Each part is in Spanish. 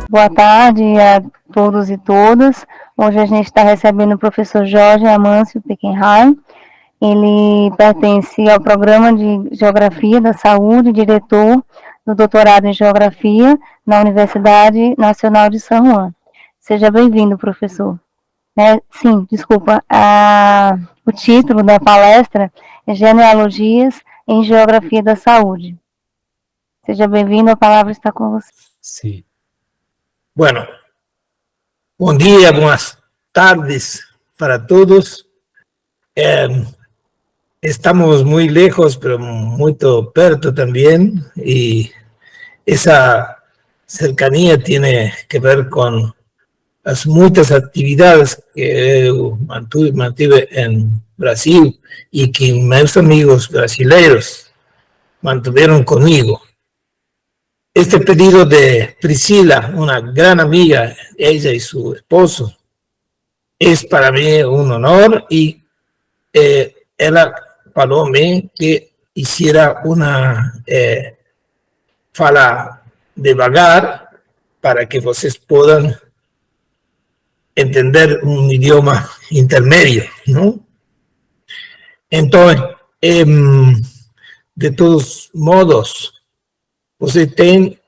Boa tarde a todos e todas. Hoje a gente está recebendo o professor Jorge Amâncio Peckenheim. Ele pertence ao programa de Geografia da Saúde, diretor do doutorado em Geografia na Universidade Nacional de San Juan. Seja bem-vindo, professor. Sim, desculpa. O título da palestra é Genealogias em Geografia da Saúde. Seja bem-vindo, a palavra está com você. Sim. Bueno, bom dia, boas tardes para todos. Estamos muy lejos, pero muy perto también, y esa cercanía tiene que ver con las muchas actividades que mantuve en Brasil y que mis amigos brasileños mantuvieron conmigo. Este pedido de Priscila, una gran amiga, ella y su esposo, es para mí un honor, y ella falou que hiciera una fala devagar para que vocês puedan entender un idioma intermedio, ¿no? Entonces, de todos modos, você tem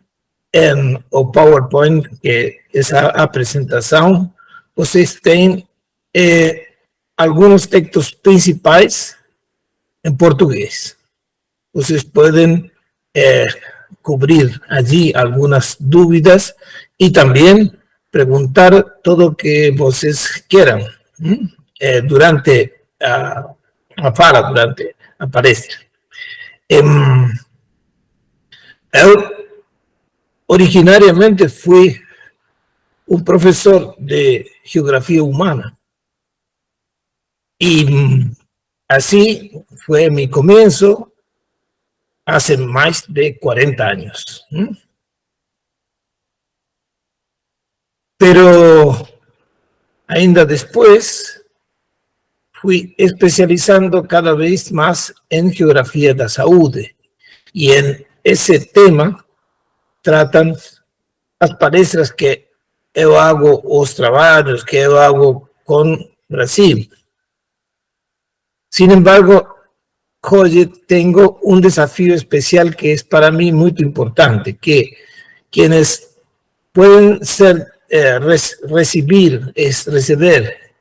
o PowerPoint, que es a presentación, vocês têm algunos textos principais en portugués. Vocês pueden cubrir allí algunas dudas y también preguntar todo lo que vocês quieran durante a fala, durante a palestra. Eu originariamente fui un profesor de geografía humana, y así fue mi comienzo hace más de 40 años. Pero ainda después fui especializando cada vez más en geografía de la salud, y en ese tema tratan las palestras que yo hago, los trabajos que yo hago con Brasil. Sin embargo, hoy tengo un desafío especial que es para mí muy importante, que quienes pueden recibir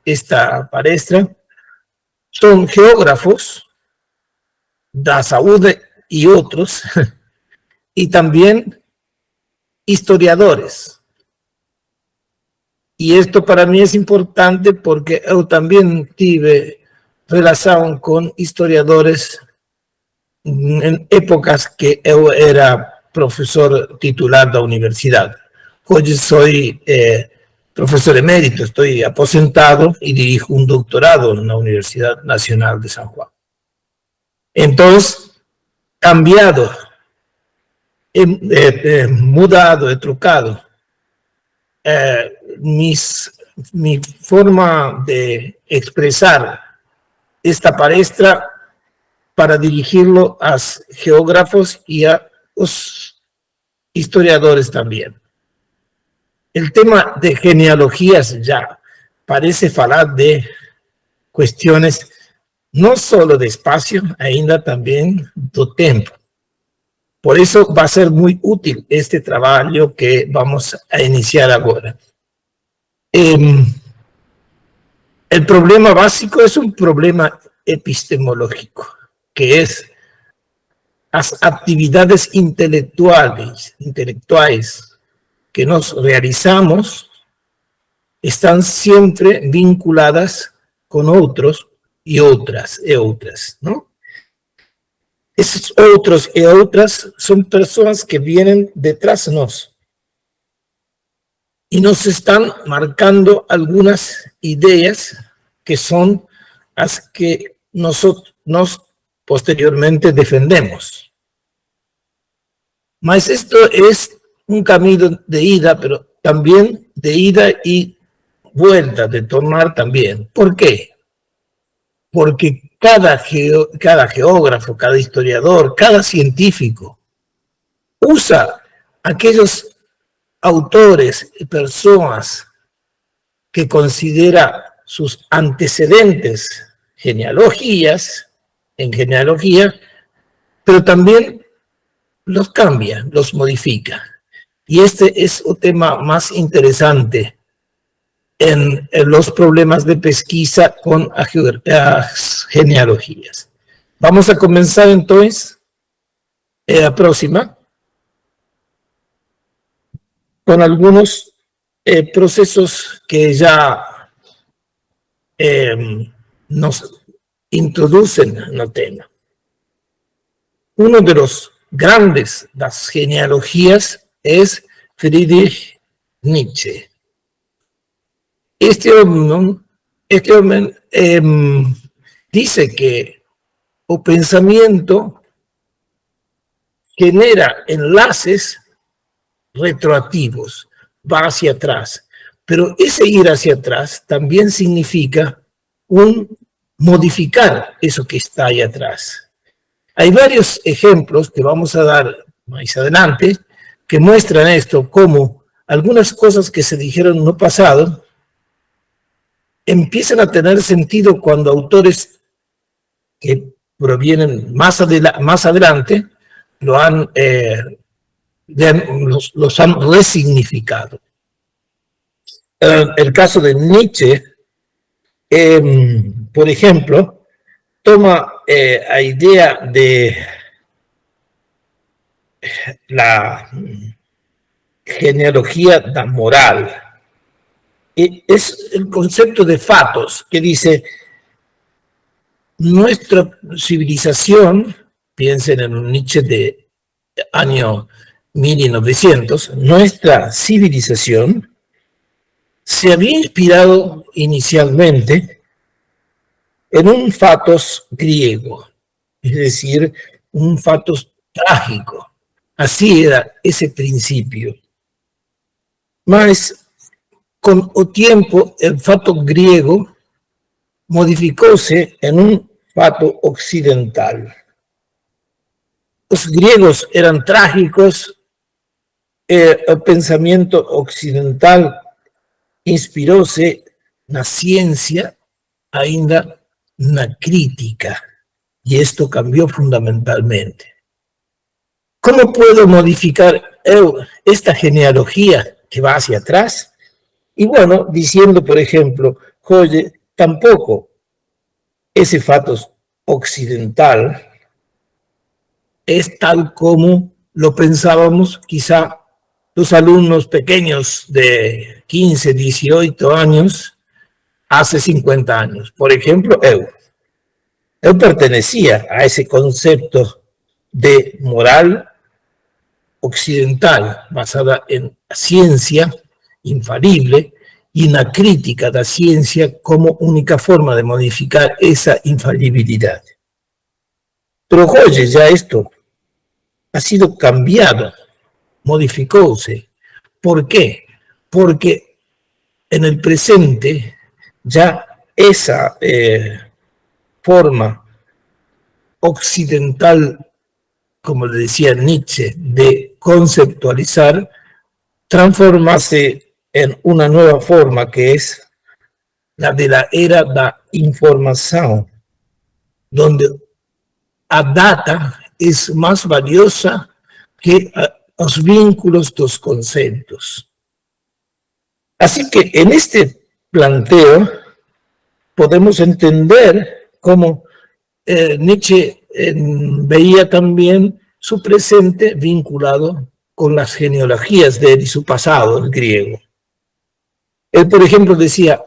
esta palestra son geógrafos de la salud y otros, y también historiadores. Y esto para mí es importante porque yo también tuve relación con historiadores en épocas que yo era profesor titular de la universidad. Hoy soy profesor emérito, estoy aposentado y dirijo un doctorado en la Universidad Nacional de San Juan. Entonces, cambiado, mudado, he trucado mi forma de expresar esta palestra para dirigirlo a geógrafos y a los historiadores también. El tema de genealogías ya parece hablar de cuestiones no solo de espacio, ainda también de tiempo. Por eso va a ser muy útil este trabajo que vamos a iniciar ahora. El problema básico es un problema epistemológico, que es las actividades intelectuales que nos realizamos están siempre vinculadas con otros y otras, ¿no? Esos otros y otras son personas que vienen detrás de nosotros y nos están marcando algunas ideas que son las que nosotros posteriormente defendemos. Mas esto es un camino de ida, pero también de ida y vuelta, de tornar también. ¿Por qué? Porque cada geógrafo, cada historiador, cada científico usa aquellos autores y personas que considera sus antecedentes en genealogía, pero también los cambia, los modifica. Y este es un tema más interesante en los problemas de pesquisa con las genealogías. Vamos a comenzar entonces la próxima con algunos procesos que ya nos introducen en el tema. Uno de los grandes las genealogías es Friedrich Nietzsche. Este hombre dice que el pensamiento genera enlaces retroactivos, va hacia atrás, pero ese ir hacia atrás también significa modificar eso que está ahí atrás. Hay varios ejemplos que vamos a dar más adelante que muestran esto, como algunas cosas que se dijeron en el pasado empiezan a tener sentido cuando autores que provienen más adelante los han resignificado. El caso de Nietzsche, por ejemplo, toma la idea de la genealogía da moral. Es el concepto de fatos que dice, nuestra civilización, piensen en un Nietzsche de año 1900, nuestra civilización se había inspirado inicialmente en un fatos griego, es decir, un fatos trágico. Así era ese principio. Mas, con el tiempo, el fato griego modificóse en un fato occidental. Los griegos eran trágicos, el pensamiento occidental inspiróse na ciencia, ainda na crítica, y esto cambió fundamentalmente. ¿Cómo puedo modificar esta genealogía que va hacia atrás? Y bueno, diciendo, por ejemplo, oye, tampoco ese fatos occidental es tal como lo pensábamos quizá los alumnos pequeños de 15, 18 años hace 50 años. Por ejemplo, él pertenecía a ese concepto de moral occidental basada en la ciencia infalible y en la crítica de la ciencia como única forma de modificar esa infalibilidad. Pero oye, ya esto ha sido cambiado, modificóse. ¿Por qué? Porque en el presente ya esa forma occidental, como le decía Nietzsche, de conceptualizar, transformase en una nueva forma que es la de la era de la información, donde la data es más valiosa que los vínculos de los conceptos. Así que en este planteo podemos entender cómo Nietzsche veía también su presente vinculado con las genealogías de él y su pasado, el griego. Él, por ejemplo, decía,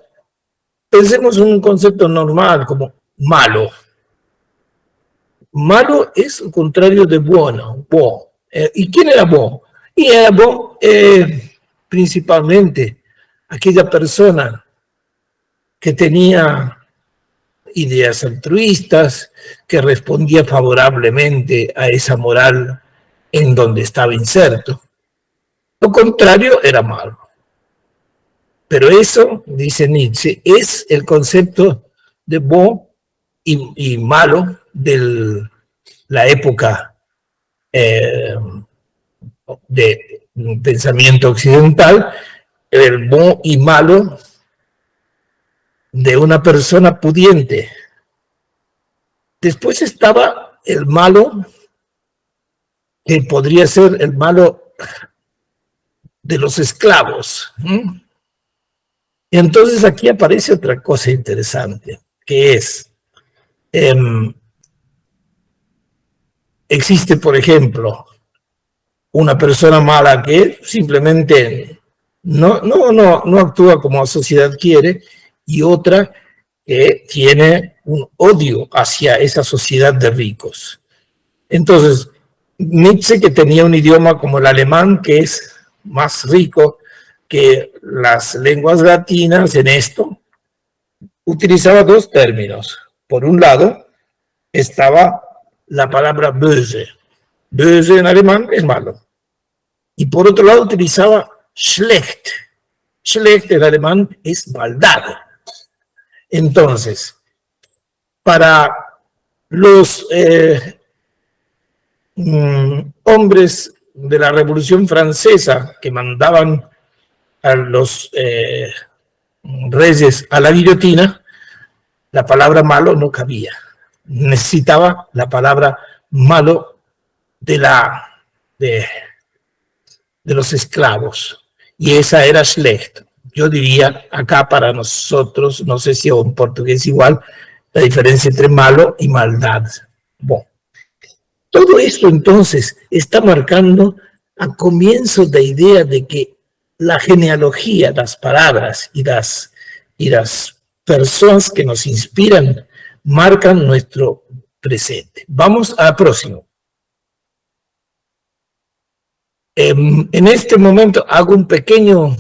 pensemos en un concepto normal como malo. Malo es el contrario de bueno, bon. ¿Y quién era bon? Y era bon principalmente aquella persona que tenía ideas altruistas, que respondía favorablemente a esa moral en donde estaba inserto. Lo contrario era malo. Pero eso, dice Nietzsche, es el concepto de bon y malo de la época de pensamiento occidental, el bon y malo de una persona pudiente. Después estaba el malo, que podría ser el malo de los esclavos. Y entonces aquí aparece otra cosa interesante, que es, existe, por ejemplo, una persona mala que simplemente no actúa como la sociedad quiere, y otra que tiene un odio hacia esa sociedad de ricos. Entonces, Nietzsche, que tenía un idioma como el alemán, que es más rico que las lenguas latinas en esto, utilizaba dos términos. Por un lado, estaba la palabra böse. Böse en alemán es malo. Y por otro lado utilizaba schlecht. Schlecht en alemán es maldad. Entonces, para los hombres de la Revolución Francesa que mandaban a los reyes a la guillotina, la palabra malo no cabía. Necesitaba la palabra malo de los esclavos, y esa era schlecht. Yo diría acá para nosotros, no sé si en portugués igual, la diferencia entre malo y maldad. Bueno, todo esto entonces está marcando a comienzo de idea de que la genealogía, las palabras y las personas que nos inspiran marcan nuestro presente. Vamos al próximo. En este momento hago un pequeño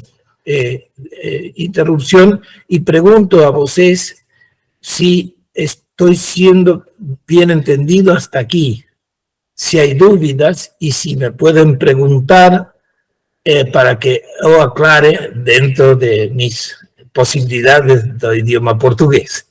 interrupción y pregunto a vosotros si estoy siendo bien entendido hasta aquí, si hay dudas y si me pueden preguntar para que lo aclare dentro de mis posibilidades del idioma portugués.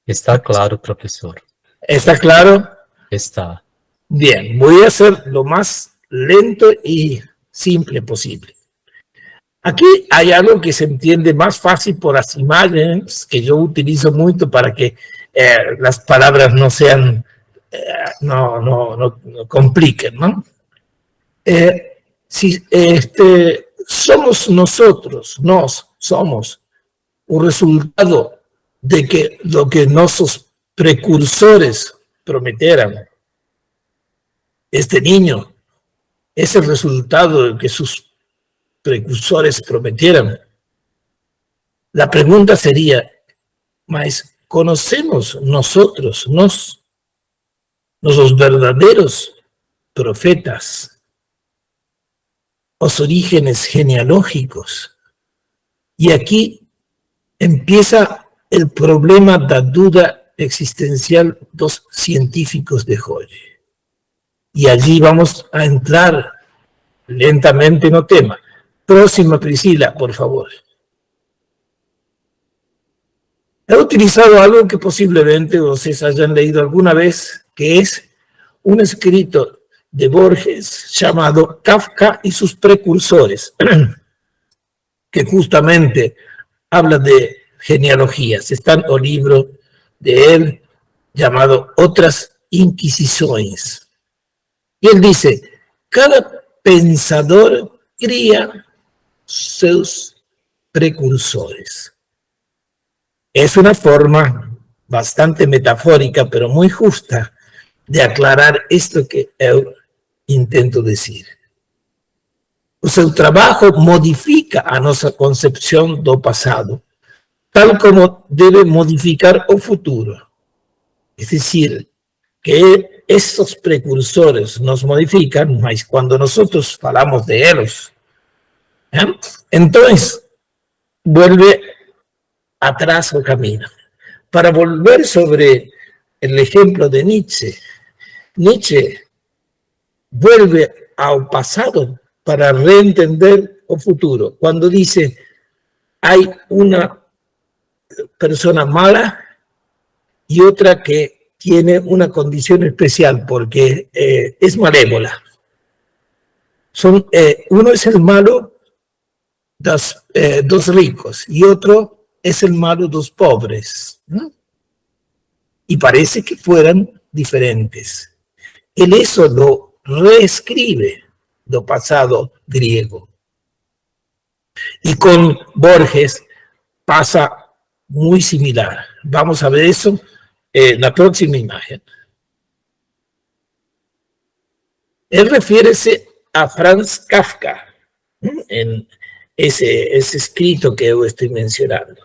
Está claro, profesor. ¿Está claro? Está. Bien, voy a hacer lo más lento y simple posible. Aquí hay algo que se entiende más fácil por las imágenes que yo utilizo mucho para que las palabras no sean, no compliquen, ¿no? Si somos nosotros, somos un resultado de que lo que nuestros precursores prometieran. Este niño es el resultado de que sus precursores prometieran. La pregunta sería, ¿mas conocemos nosotros, los verdaderos profetas, los orígenes genealógicos? Y aquí empieza el problema da duda existencial dos científicos de hoy. Y allí vamos a entrar lentamente en el tema. Próxima, Priscila, por favor. He utilizado algo que posiblemente ustedes hayan leído alguna vez, que es un escrito de Borges llamado Kafka y sus precursores, que justamente habla de genealogías. Está en el libro de él llamado Otras Inquisiciones. Y él dice, cada pensador cría sus precursores. Es una forma bastante metafórica, pero muy justa, de aclarar esto que yo intento decir. O seu trabajo modifica a nuestra concepción do pasado, tal como debe modificar o futuro. Es decir, que estos precursores nos modifican, mas cuando nosotros falamos de ellos, entonces vuelve atrás el camino. Para volver sobre el ejemplo de Nietzsche, Nietzsche vuelve al pasado para reentender el futuro. Cuando dice, hay una persona mala y otra que tiene una condición especial porque es malévola. Uno es el malo dos ricos y otro es el malo dos pobres, ¿no? Y parece que fueran diferentes. Él eso lo reescribe do pasado griego. Y con Borges pasa muy similar. Vamos a ver eso en la próxima imagen. Él refiere a Franz Kafka en ese escrito que yo estoy mencionando.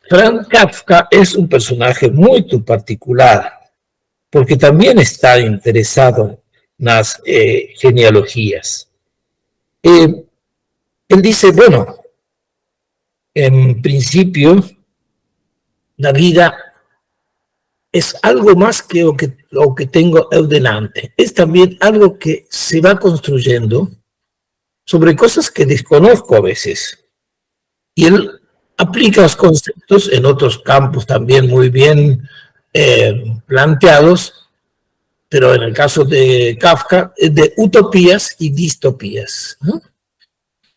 Franz Kafka es un personaje muy particular porque también está interesado en las genealogías. Él dice, bueno, en principio, la vida es algo más que lo que tengo delante. Es también algo que se va construyendo sobre cosas que desconozco a veces. Y él aplica los conceptos en otros campos también muy bien planteados, pero en el caso de Kafka, de utopías y distopías, ¿no?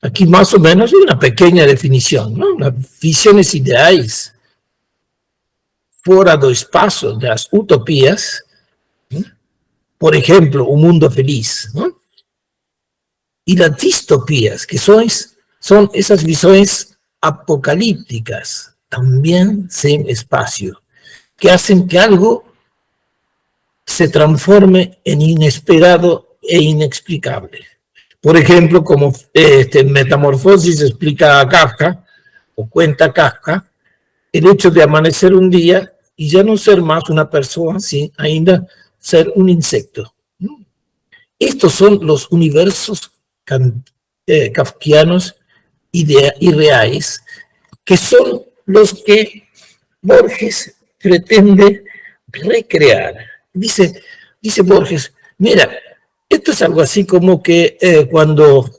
Aquí más o menos hay una pequeña definición, ¿no? Las visiones ideales fuera do espacio de las utopías, ¿no? Por ejemplo, un mundo feliz, ¿no? Y las distopías, que son esas visiones apocalípticas, también sin espacio, que hacen que algo se transforme en inesperado e inexplicable. Por ejemplo, como Metamorfosis explica a Kafka, o cuenta Kafka, el hecho de amanecer un día y ya no ser más una persona, sino ainda ser un insecto. Estos son los universos kafkianos irreales, que son los que Borges pretende recrear. Dice Borges, mira, esto es algo así como que cuando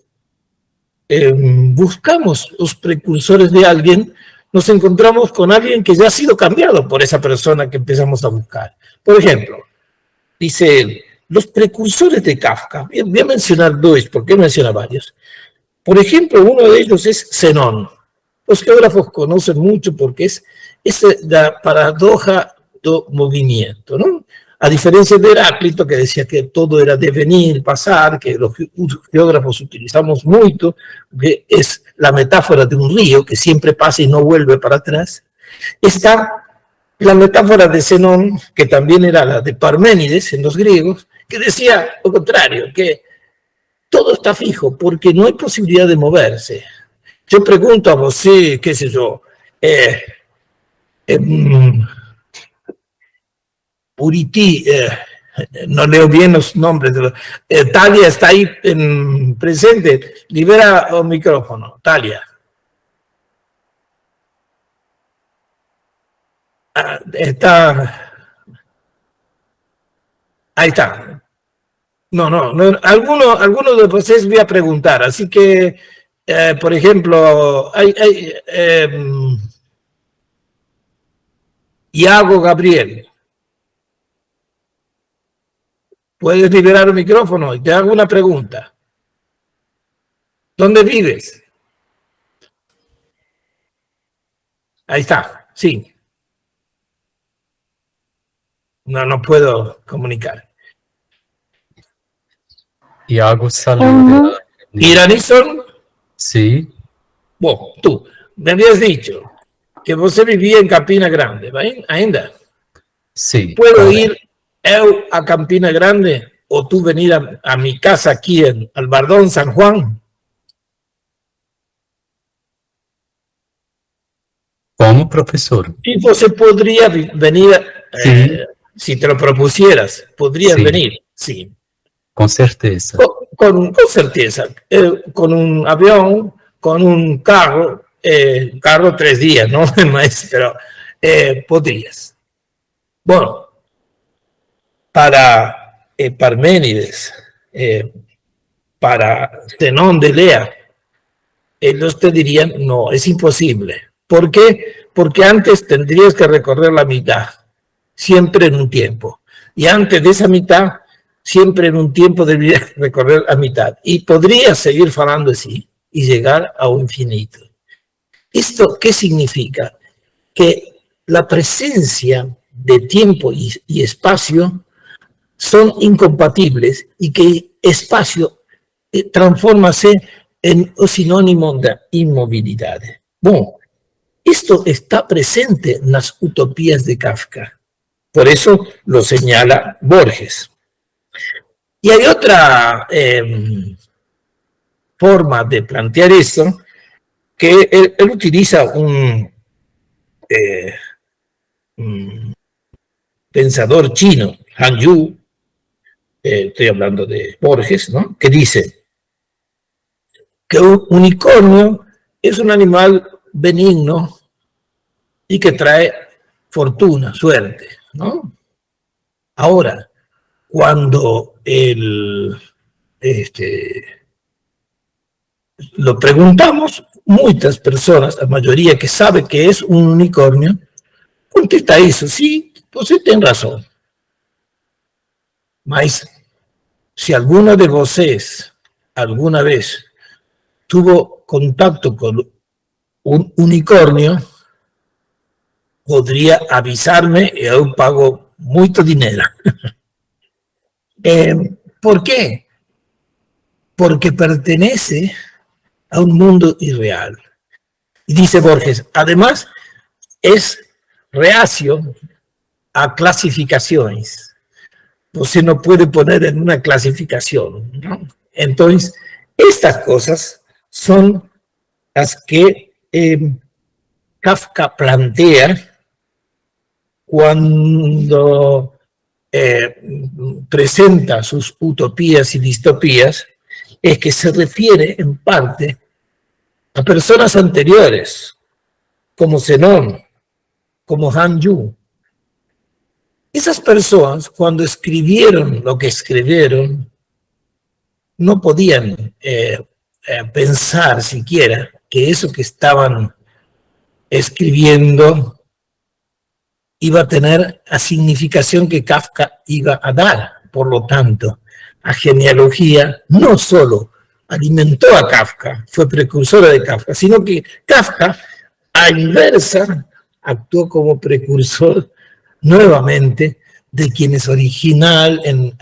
buscamos los precursores de alguien, nos encontramos con alguien que ya ha sido cambiado por esa persona que empezamos a buscar. Por ejemplo, dice él, los precursores de Kafka, voy a mencionar dos, porque él menciona varios. Por ejemplo, uno de ellos es Zenón. Los geógrafos conocen mucho porque es la paradoja do movimiento, ¿no? A diferencia de Heráclito, que decía que todo era devenir, pasar, que los geógrafos utilizamos mucho, que es la metáfora de un río que siempre pasa y no vuelve para atrás, está la metáfora de Zenón, que también era la de Parménides en los griegos, que decía lo contrario, que todo está fijo porque no hay posibilidad de moverse. Yo pregunto a vos, qué sé yo, Puriti, no leo bien los nombres. Talia está ahí presente. Libera el micrófono, Talia. Ahí está. No, alguno de ustedes voy a preguntar. Así que, por ejemplo, Iago Gabriel. Puedes liberar el micrófono y te hago una pregunta. ¿Dónde vives? Ahí está, sí. No puedo comunicar. Iago saluda. ¿Iranison? Sí, Bueno, tú me habías dicho que você vivía en Campina Grande, ¿vale? Ainda. sí. ¿Puedo correcto. ir eu a Campina Grande o tú venir a mi casa aquí en Albardón, San Juan? Como professor? Y você podría venir, Sí. si te lo propusieras, podrías Sí. venir, sí. Com certeza. Con certeza, con un avión, con un carro 3 días, ¿no? Pero podrías. Bueno, para Parménides, para Zenón de Lea, ellos te dirían, no, es imposible. ¿Por qué? Porque antes tendrías que recorrer la mitad. siempre en un tiempo. Y antes de esa mitad, siempre en un tiempo debería recorrer a mitad. Y podría seguir falando así y llegar a un infinito. ¿Esto qué significa? Que la presencia de tiempo y espacio son incompatibles y que espacio transformase en un sinónimo de inmovilidad. Bueno, esto está presente en las utopías de Kafka. Por eso lo señala Borges. Y hay otra forma de plantear eso, que él utiliza un pensador chino, Han Yu, estoy hablando de Borges, ¿no? Que dice que un unicornio es un animal benigno y que trae fortuna, suerte, ¿no? Ahora, cuando lo preguntamos, muchas personas, la mayoría que sabe que es un unicornio, contesta eso, sí, pues sí, tiene razón. Mas, si alguno de vosotros alguna vez tuvo contacto con un unicornio, podría avisarme y yo pago mucho dinero. ¿Por qué? Porque pertenece a un mundo irreal. Y dice Borges, además es reacio a clasificaciones. No se nos puede poner en una clasificación, ¿no? Entonces, estas cosas son las que Kafka plantea cuando presenta sus utopías y distopías, es que se refiere en parte a personas anteriores, como Zenón, como Han Yu. Esas personas, cuando escribieron lo que escribieron, no podían pensar siquiera que eso que estaban escribiendo iba a tener la significación que Kafka iba a dar. Por lo tanto, la genealogía no solo alimentó a Kafka, fue precursora de Kafka, sino que Kafka, a inversa, actuó como precursor nuevamente de quienes original en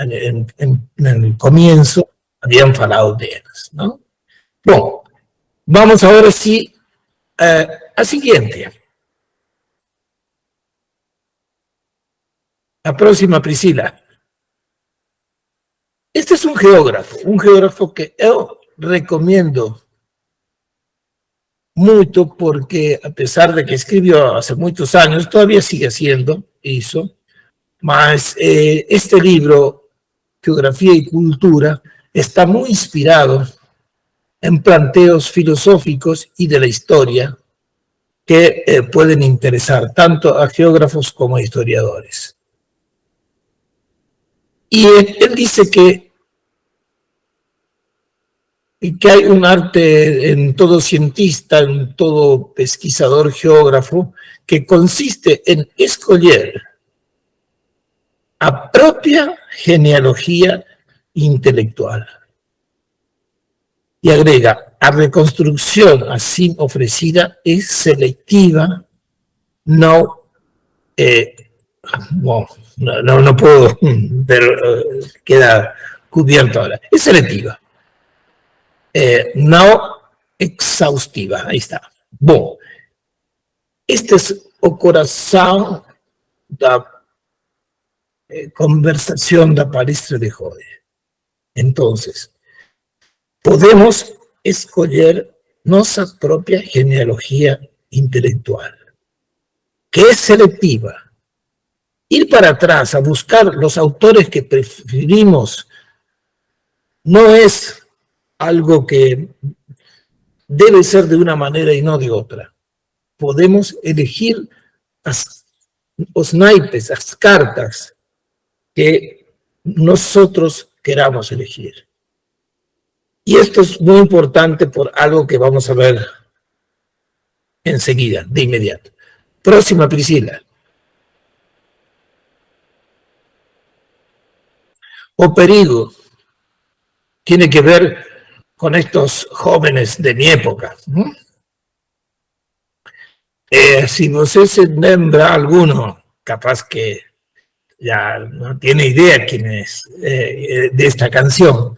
el comienzo habían falado de ellos, ¿no? Bueno, vamos ahora sí al siguiente. La próxima, Priscila. Este es un geógrafo que yo recomiendo mucho porque a pesar de que escribió hace muchos años, todavía sigue haciendo eso, mas este libro, Geografía y Cultura, está muy inspirado en planteos filosóficos y de la historia que pueden interesar tanto a geógrafos como a historiadores. Y él dice que hay un arte en todo cientista, en todo pesquisador geógrafo, que consiste en escoger a propia genealogía intelectual. Y agrega, a reconstrucción así ofrecida es selectiva, no no puedo, pero queda cubierto ahora. Es selectiva. No exhaustiva. Ahí está. Bom, este es o coração da conversación da palestra de Jode. Entonces, podemos escoger nuestra propia genealogía intelectual, que es selectiva. Ir para atrás a buscar los autores que preferimos no es algo que debe ser de una manera y no de otra. Podemos elegir los naipes, las cartas que nosotros queramos elegir. Y esto es muy importante por algo que vamos a ver enseguida, de inmediato. Próxima, Priscila. o perigo tiene que ver con estos jóvenes de mi época. Si usted se lembra alguno, capaz que ya no tiene idea quién es de esta canción,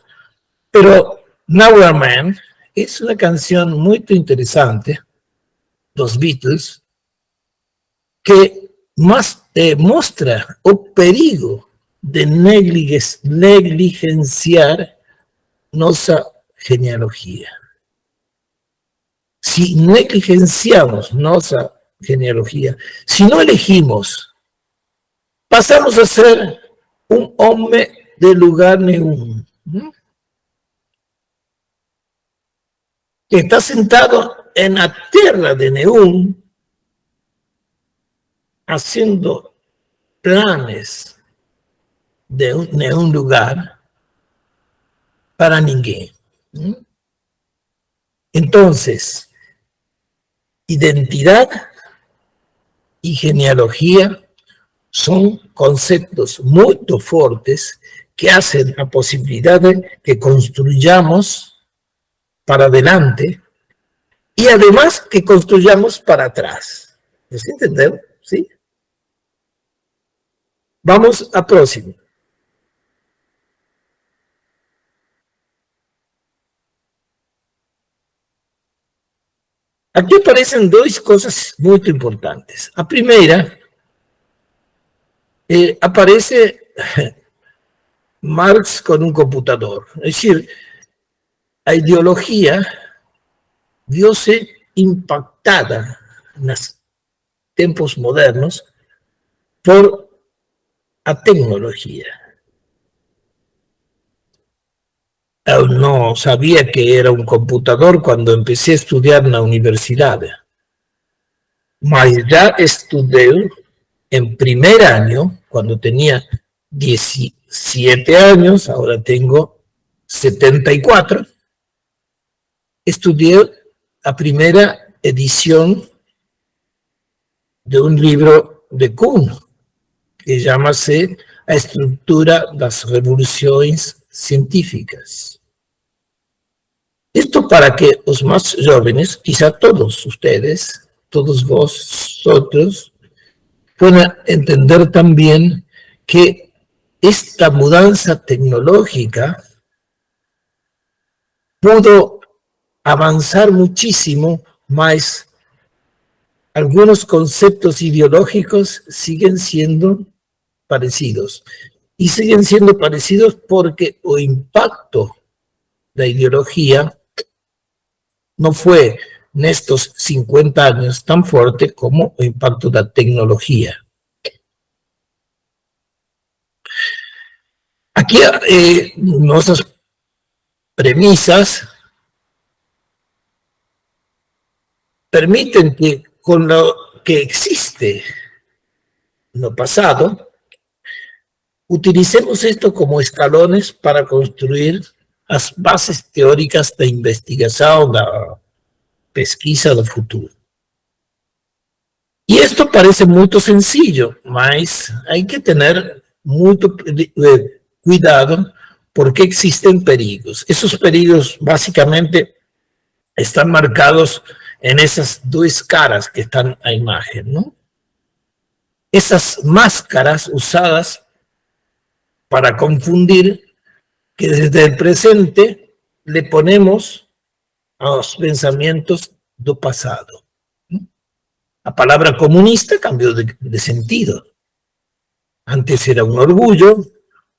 pero Nowhere Man es una canción muy interesante, los Beatles, que más muestra o perigo de negligenciar nuestra genealogía. Si negligenciamos nuestra genealogía, si no elegimos, pasamos a ser un hombre de lugar nenhum, que está sentado en la tierra de Neum, haciendo planes de un lugar para ninguém. Entonces, identidad y genealogía son conceptos muy fuertes que hacen la posibilidad de que construyamos para adelante y además que construyamos para atrás. ¿Nos entendemos? ¿Sí? Vamos a próximo. Aquí aparecen dos cosas muy importantes. La primera, aparece Marx con un computador. Es decir, la ideología viose impactada en los tiempos modernos por la tecnología. Yo no sabía que era un computador cuando empecé a estudiar en la universidad. Mas ya estudié en primer año, cuando tenía 17 años, ahora tengo 74, estudié la primera edición de un libro de Kuhn, que llámase A Estructura das Revoluciones Científicas. Esto para que los más jóvenes, quizá todos ustedes, todos vosotros, puedan entender también que esta mudanza tecnológica pudo avanzar muchísimo, mas algunos conceptos ideológicos siguen siendo parecidos. Y siguen siendo parecidos porque el impacto de la ideología no fue en estos 50 años tan fuerte como el impacto de la tecnología. Aquí nuestras premisas permiten que con lo que existe en el pasado, utilicemos esto como escalones para construir las bases teóricas de investigación, la pesquisa del futuro. Y esto parece muy sencillo, mas hay que tener mucho cuidado porque existen perigos. Esos perigos básicamente están marcados en esas dos caras que están en la imagen, ¿no? Esas máscaras usadas para confundir, que desde el presente le ponemos a los pensamientos del pasado. La palabra comunista cambió de sentido. Antes era un orgullo,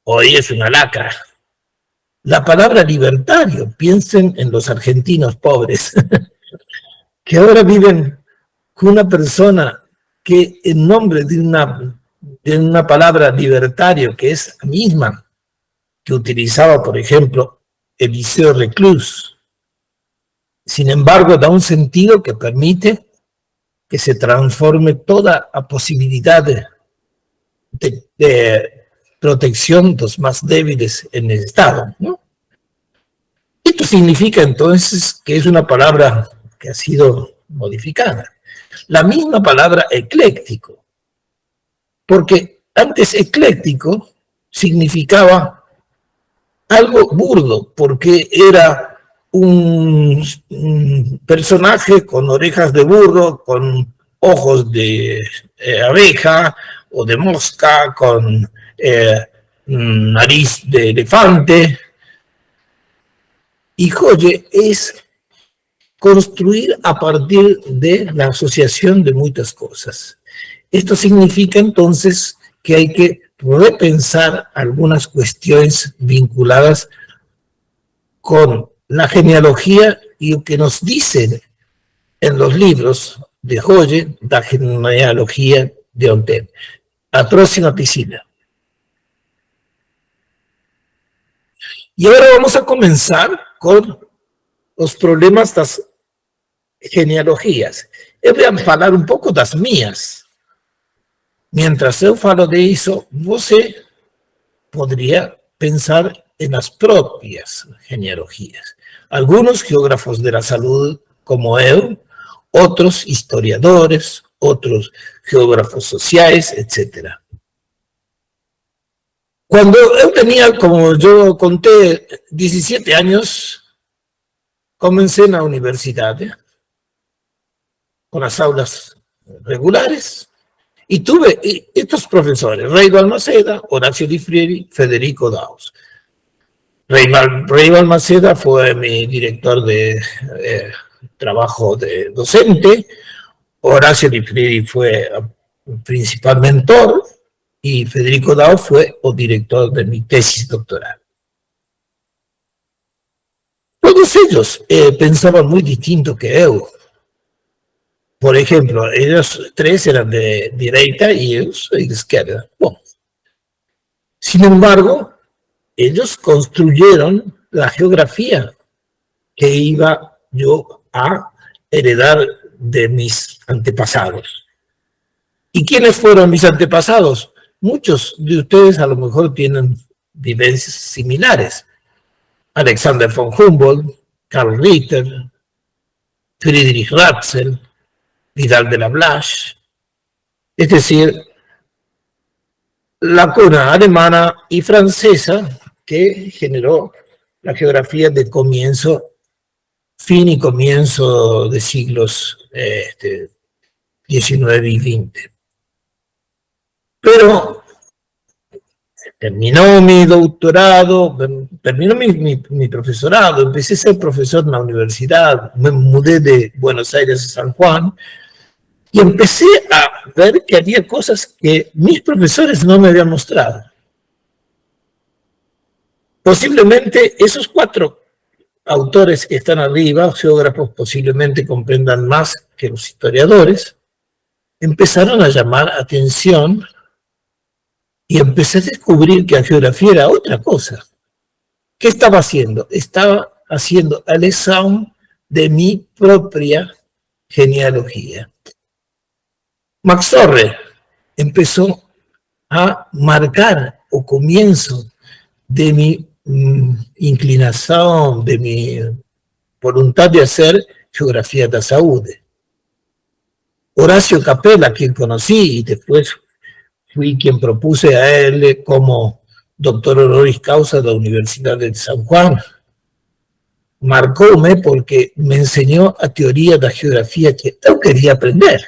hoy es una lacra. La palabra libertario, piensen en los argentinos pobres, que ahora viven con una persona que en nombre de una palabra libertario, que es la misma que utilizaba, por ejemplo, Eliseo Reclus, sin embargo, da un sentido que permite que se transforme toda la posibilidad de protección de los más débiles en el Estado, ¿no? Esto significa entonces que es una palabra que ha sido modificada. La misma palabra ecléctico, porque antes ecléctico significaba algo burdo, porque era un personaje con orejas de burro, con ojos de abeja o de mosca, con nariz de elefante. Y Joye es construir a partir de la asociación de muchas cosas. Esto significa entonces que hay que repensar algunas cuestiones vinculadas con la genealogía y lo que nos dicen en los libros de Joye, la genealogía de Onten. La próxima piscina. Y ahora vamos a comenzar con los problemas de las genealogías. Eu vou falar um pouco das minhas. Mientras eu falo de isso, você poderia pensar nas próprias genealogias. Algunos geógrafos de la salud, como eu, otros historiadores, otros geógrafos sociais, etc. Cuando yo tenía, como yo conté, 17 años, comencé en la universidad, con las aulas regulares, y tuve estos profesores, Rey Balmaceda, Horacio Di Frieri, Federico Daus. Rey Balmaceda fue mi director de trabajo de docente, Horacio Di Frieri fue principal mentor, y Federico Daus fue el director de mi tesis doctoral. Todos ellos pensaban muy distinto que yo. Por ejemplo, ellos tres eran de derecha y yo soy de izquierda. Bueno. Sin embargo, ellos construyeron la geografía que iba yo a heredar de mis antepasados. ¿Y quiénes fueron mis antepasados? Muchos de ustedes a lo mejor tienen vivencias similares. Alexander von Humboldt, Karl Ritter, Friedrich Ratzel, Vidal de la Blache, es decir, la cuna alemana y francesa que generó la geografía de comienzo, fin y comienzo de siglos XIX y XX. Pero terminó mi doctorado, terminó mi profesorado, empecé a ser profesor en la universidad, me mudé de Buenos Aires a San Juan y empecé a ver que había cosas que mis profesores no me habían mostrado. Posiblemente esos 4 autores que están arriba, geógrafos, posiblemente comprendan más que los historiadores, empezaron a llamar atención y empecé a descubrir que la geografía era otra cosa. ¿Qué estaba haciendo? Estaba haciendo el examen de mi propia genealogía. Max Sorre empezó a marcar el comienzo de mi inclinación, de mi voluntad de hacer geografía de la salud. Horacio Capella, quien conocí y después fui quien propuse a él como doctor honoris causa de la Universidad de San Juan. Marcóme porque me enseñó a teoría de la geografía que yo quería aprender.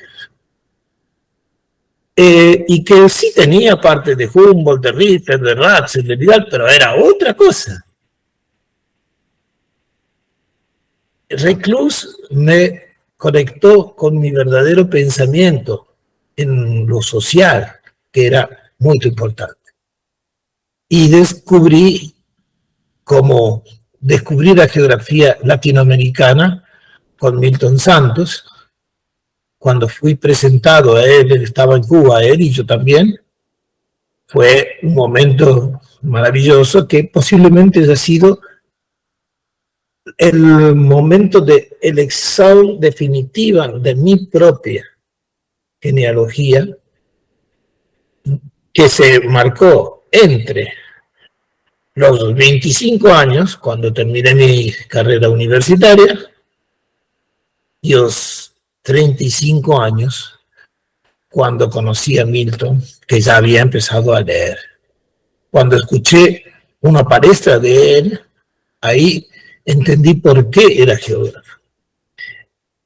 Y que sí tenía parte de Humboldt, de Ritter, de Ratzel, de Vidal, pero era otra cosa. Reclus me conectó con mi verdadero pensamiento en lo social, que era muy importante. Y descubrí la geografía latinoamericana con Milton Santos. Cuando fui presentado a él estaba en Cuba, él y yo también, fue un momento maravilloso que posiblemente haya sido el momento de elección definitiva de mi propia genealogía, que se marcó entre los 25 años, cuando terminé mi carrera universitaria, y los 35 años, cuando conocí a Milton, que ya había empezado a leer. Cuando escuché una palestra de él, ahí entendí por qué era geógrafo.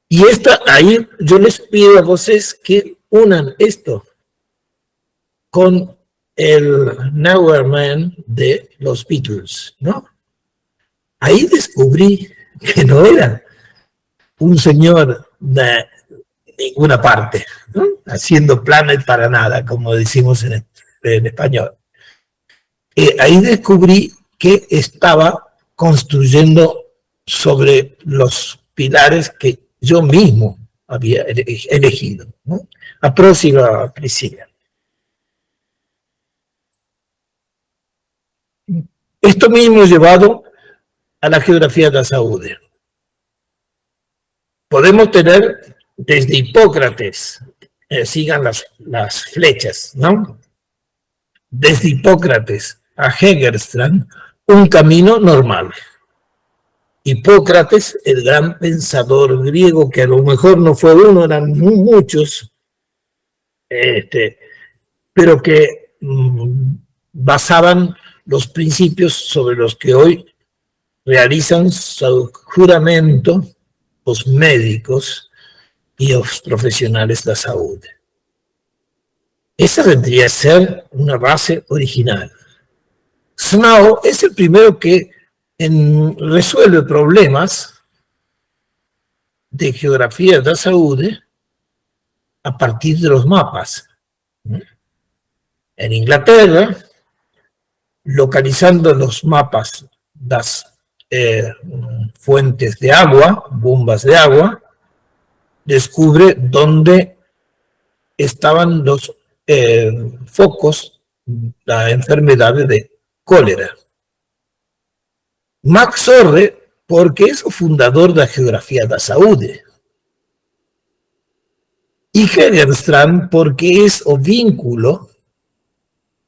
Y ahí yo les pido a ustedes que unan esto con el Nowhere Man de los Beatles, ¿no? Ahí descubrí que no era un señor de ninguna parte, ¿no? Haciendo planes para nada, como decimos en español. Ahí descubrí que estaba construyendo sobre los pilares que yo mismo había elegido, ¿no? La próxima, Priscila. Esto mismo llevado a la geografía de la salud. Podemos tener desde Hipócrates, sigan las flechas, ¿no? Desde Hipócrates a Hegerstrand, un camino normal. Hipócrates, el gran pensador griego, que a lo mejor no fue uno, eran muchos, pero que basaban los principios sobre los que hoy realizan su juramento los médicos y los profesionales de la salud. Esa vendría a ser una base original. Snow es el primero que resuelve problemas de geografía de la salud a partir de los mapas. En Inglaterra, localizando los mapas de las fuentes de agua, bombas de agua, descubre dónde estaban los focos de la enfermedad de cólera. Max Sorre, porque es el fundador de la geografía de la salud. Y Hegerstrand, porque es el vínculo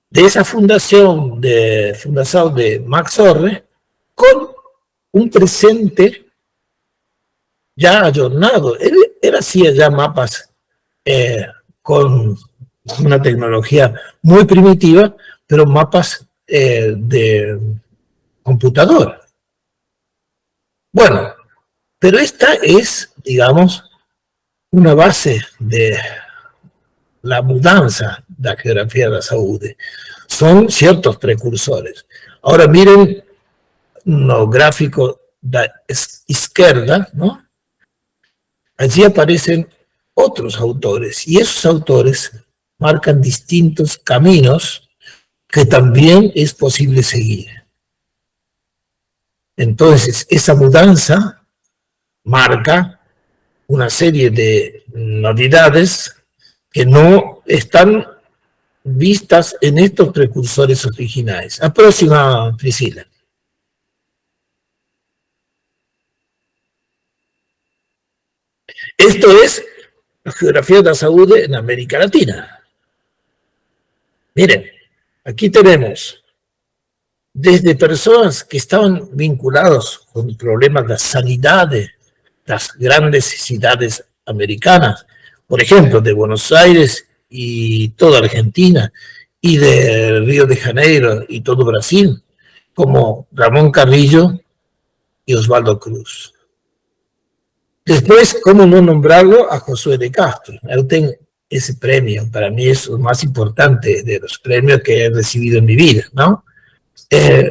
de esa fundación de Max Sorre con un presente ya ayornado. Él hacía ya mapas con una tecnología muy primitiva, pero mapas de computadora. Bueno, pero esta es, digamos, una base de la mudanza de la geografía de la salud. Son ciertos precursores. Ahora miren los gráficos de la izquierda, ¿no? Allí aparecen otros autores, y esos autores marcan distintos caminos que también es posible seguir. Entonces, esa mudanza marca una serie de novedades que no están vistas en estos precursores originales. La próxima, Priscila. Esto es la geografía de la salud en América Latina. Miren, aquí tenemos desde personas que estaban vinculados con problemas de sanidad de las grandes ciudades americanas, por ejemplo, de Buenos Aires y toda Argentina, y de Río de Janeiro y todo Brasil, como Ramón Carrillo y Osvaldo Cruz. Después, ¿cómo no nombrarlo a Josué de Castro? Él tiene ese premio, para mí es lo más importante de los premios que he recibido en mi vida, ¿no?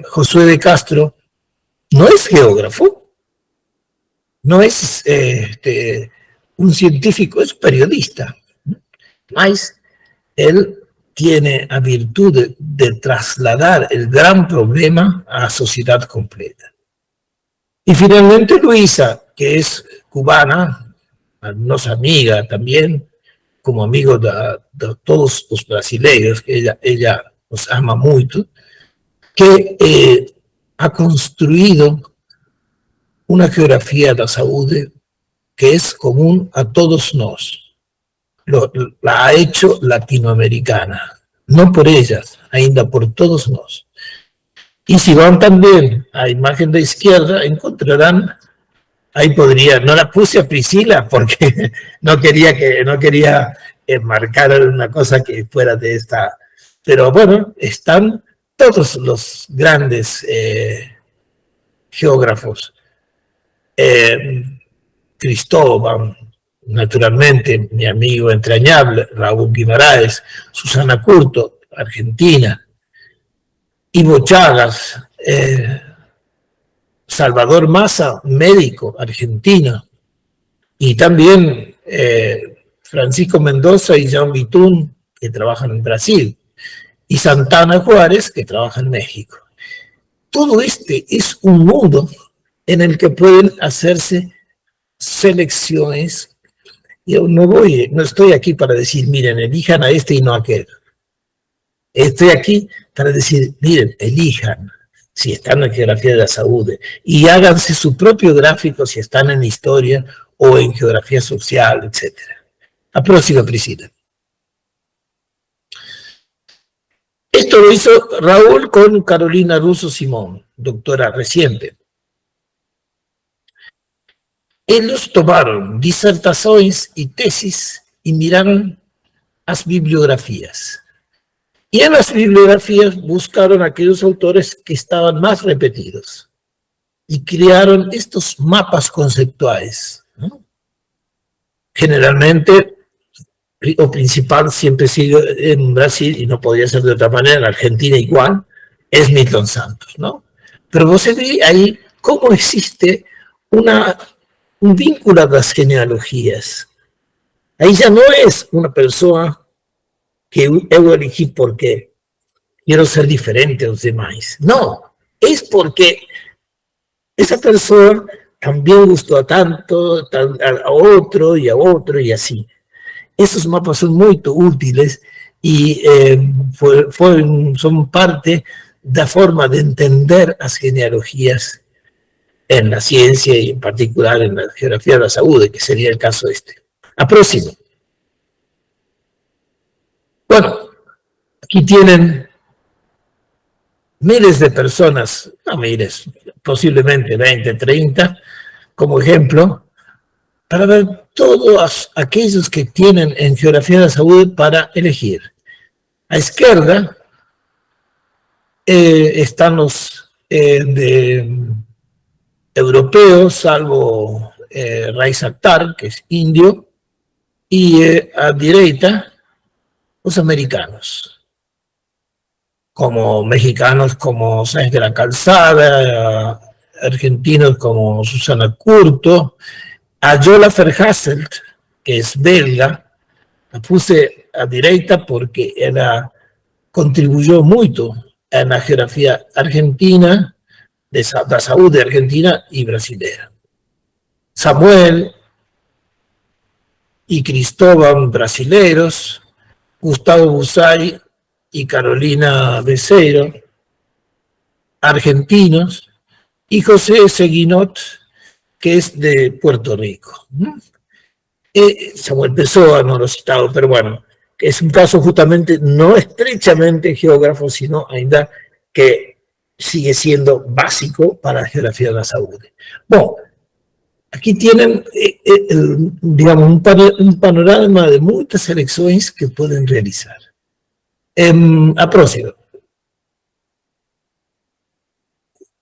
Josué de Castro no es geógrafo, no es un científico, es periodista. Mas él tiene la virtud de trasladar el gran problema a la sociedad completa. Y finalmente Luisa, que es cubana, nos amiga también, como amigo de todos los brasileños, que ella nos ama mucho, que ha construido una geografía de la salud que es común a todos nosotros. La ha hecho latinoamericana, no por ellas, ainda por todos nosotros. Y si van también a imagen de izquierda, encontrarán, ahí podría, no la puse a Priscila porque no quería marcar una cosa que fuera de esta, pero bueno, están todos los grandes geógrafos, Cristóbal, naturalmente, mi amigo entrañable, Raúl Guimarães, Susana Curto, Argentina, Ivo Chagas, Salvador Massa, médico, argentino, y también Francisco Mendoza y Jean Vitun, que trabajan en Brasil, y Santana Juárez, que trabaja en México. Todo este es un mundo en el que pueden hacerse selecciones. Yo no estoy aquí para decir, miren, elijan a este y no a aquel. Estoy aquí para decir, miren, elijan si están en geografía de la salud y háganse su propio gráfico si están en historia o en geografía social, etc. La próxima, Priscila. Esto lo hizo Raúl con Carolina Russo Simón, doctora reciente. Ellos tomaron disertaciones y tesis y miraron las bibliografías. Y en las bibliografías buscaron aquellos autores que estaban más repetidos y crearon estos mapas conceptuales, ¿no? Generalmente, o principal, siempre sigue en Brasil, y no podría ser de otra manera, en Argentina igual, es Milton Santos, ¿no? Pero vos ve ahí cómo existe un vínculo a las genealogías. Ahí ya no es una persona que yo elegí porque quiero ser diferente a los demás. No, es porque esa persona también gustó a tanto, a otro y así. Esos mapas son muy útiles y son parte de la forma de entender las genealogías en la ciencia y en particular en la geografía de la salud, que sería el caso este. La próxima. Bueno, aquí tienen miles de personas, no miles, posiblemente 20, 30, como ejemplo, para ver todos aquellos que tienen en geografía de la salud para elegir. A izquierda están los europeos, salvo Raiz Akhtar, que es indio, y a derecha los americanos, como mexicanos como Sáenz de la Calzada, argentinos como Susana Curto, a Yola Verhasselt, que es belga, la puse a derecha porque ella contribuyó mucho en la geografía argentina, de la salud de Argentina y brasilera. Samuel y Cristóbal, brasileros, Gustavo Bussay y Carolina Becerro, argentinos, y José Seguinot, que es de Puerto Rico. Samuel Pessoa no lo he citado, pero bueno, es un caso justamente no estrechamente geógrafo, sino ainda que sigue siendo básico para la geografía de la salud. Bueno, aquí tienen, digamos, un panorama de muchas selecciones que pueden realizar. A próximo.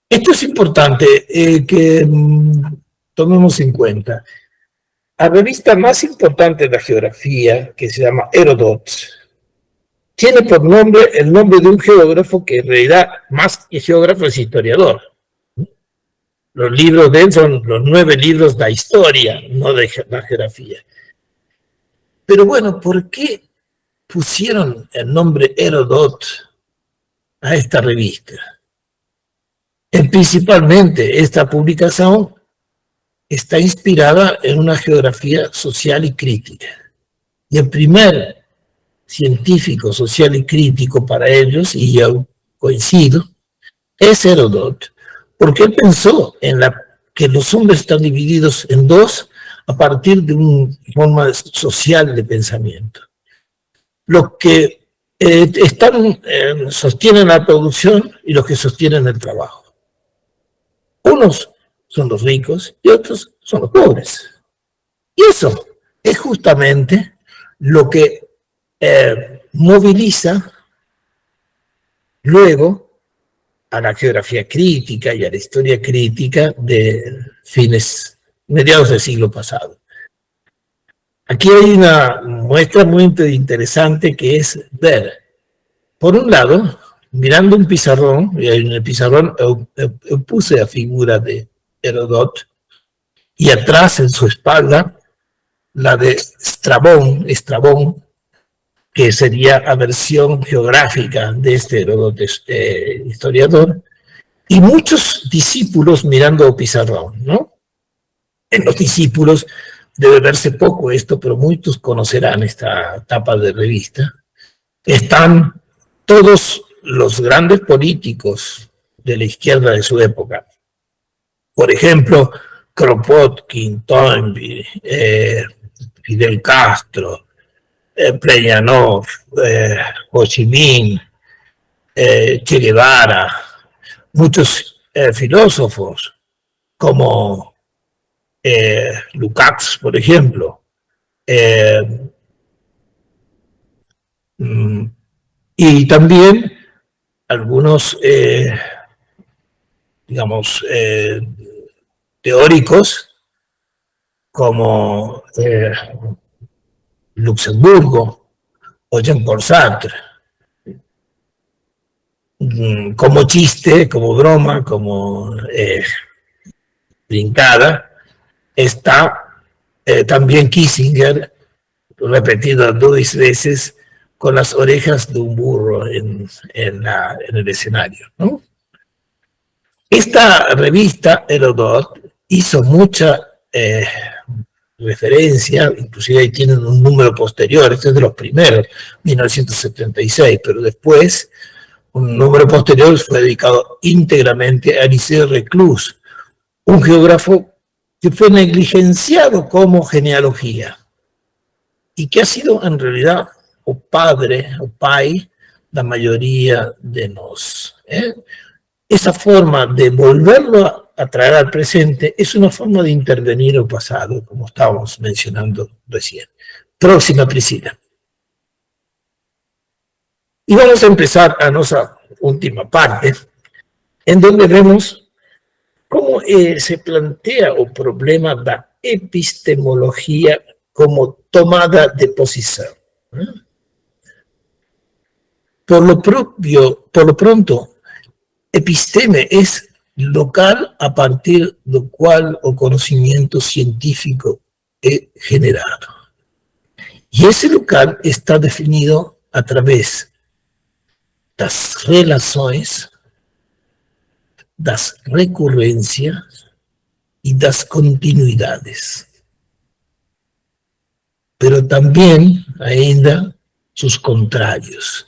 Esto es importante que tomemos en cuenta. La revista más importante de la geografía, que se llama Herodot, tiene por nombre el nombre de un geógrafo que en realidad, más que geógrafo, es historiador. Los libros de él son los 9 libros de la historia, no de la geografía. Pero bueno, ¿por qué pusieron el nombre Herodot a esta revista? Principalmente esta publicación está inspirada en una geografía social y crítica. Y el primer científico social y crítico para ellos, y yo coincido, es Herodot, porque él pensó en que los hombres están divididos en dos a partir de una forma social de pensamiento. Los que sostienen la producción y los que sostienen el trabajo. Unos son los ricos y otros son los pobres. Y eso es justamente lo que moviliza luego a la geografía crítica y a la historia crítica de mediados del siglo pasado. Aquí hay una muestra muy interesante que es ver, por un lado, mirando un pizarrón, y en el pizarrón yo puse la figura de Herodot, y atrás en su espalda la de Estrabón, que sería la versión geográfica de este Heródoto historiador, y muchos discípulos mirando el pizarrón, ¿no? En los discípulos debe verse poco esto, pero muchos conocerán esta tapa de revista. Están todos los grandes políticos de la izquierda de su época. Por ejemplo, Kropotkin, Toynbee, Fidel Castro, Plejánov, Ho Chi Minh, Che Guevara, muchos filósofos como Lukács, por ejemplo, y también algunos, digamos, teóricos como Luxemburgo o Jean-Paul Sartre. Como chiste, como broma, como brincada, está también Kissinger, repetido 2 veces, con las orejas de un burro en el escenario, ¿no? Esta revista, Herodot, hizo mucha referencia, inclusive ahí tienen un número posterior, este es de los primeros, 1976, pero después un número posterior fue dedicado íntegramente a Liceo Reclus, un geógrafo que fue negligenciado como genealogía y que ha sido en realidad o padre o pai la mayoría de nos. Esa forma de volverlo a traer al presente es una forma de intervenir el pasado, como estábamos mencionando recién. Próxima, Priscila. Y vamos a empezar a nuestra última parte, en donde vemos cómo se plantea el problema de la epistemología como tomada de posición. Por lo pronto, episteme es local a partir del cual el conocimiento científico es generado. Y ese local está definido a través de las relaciones, das recurrencias y das continuidades. Pero también ainda sus contrarios.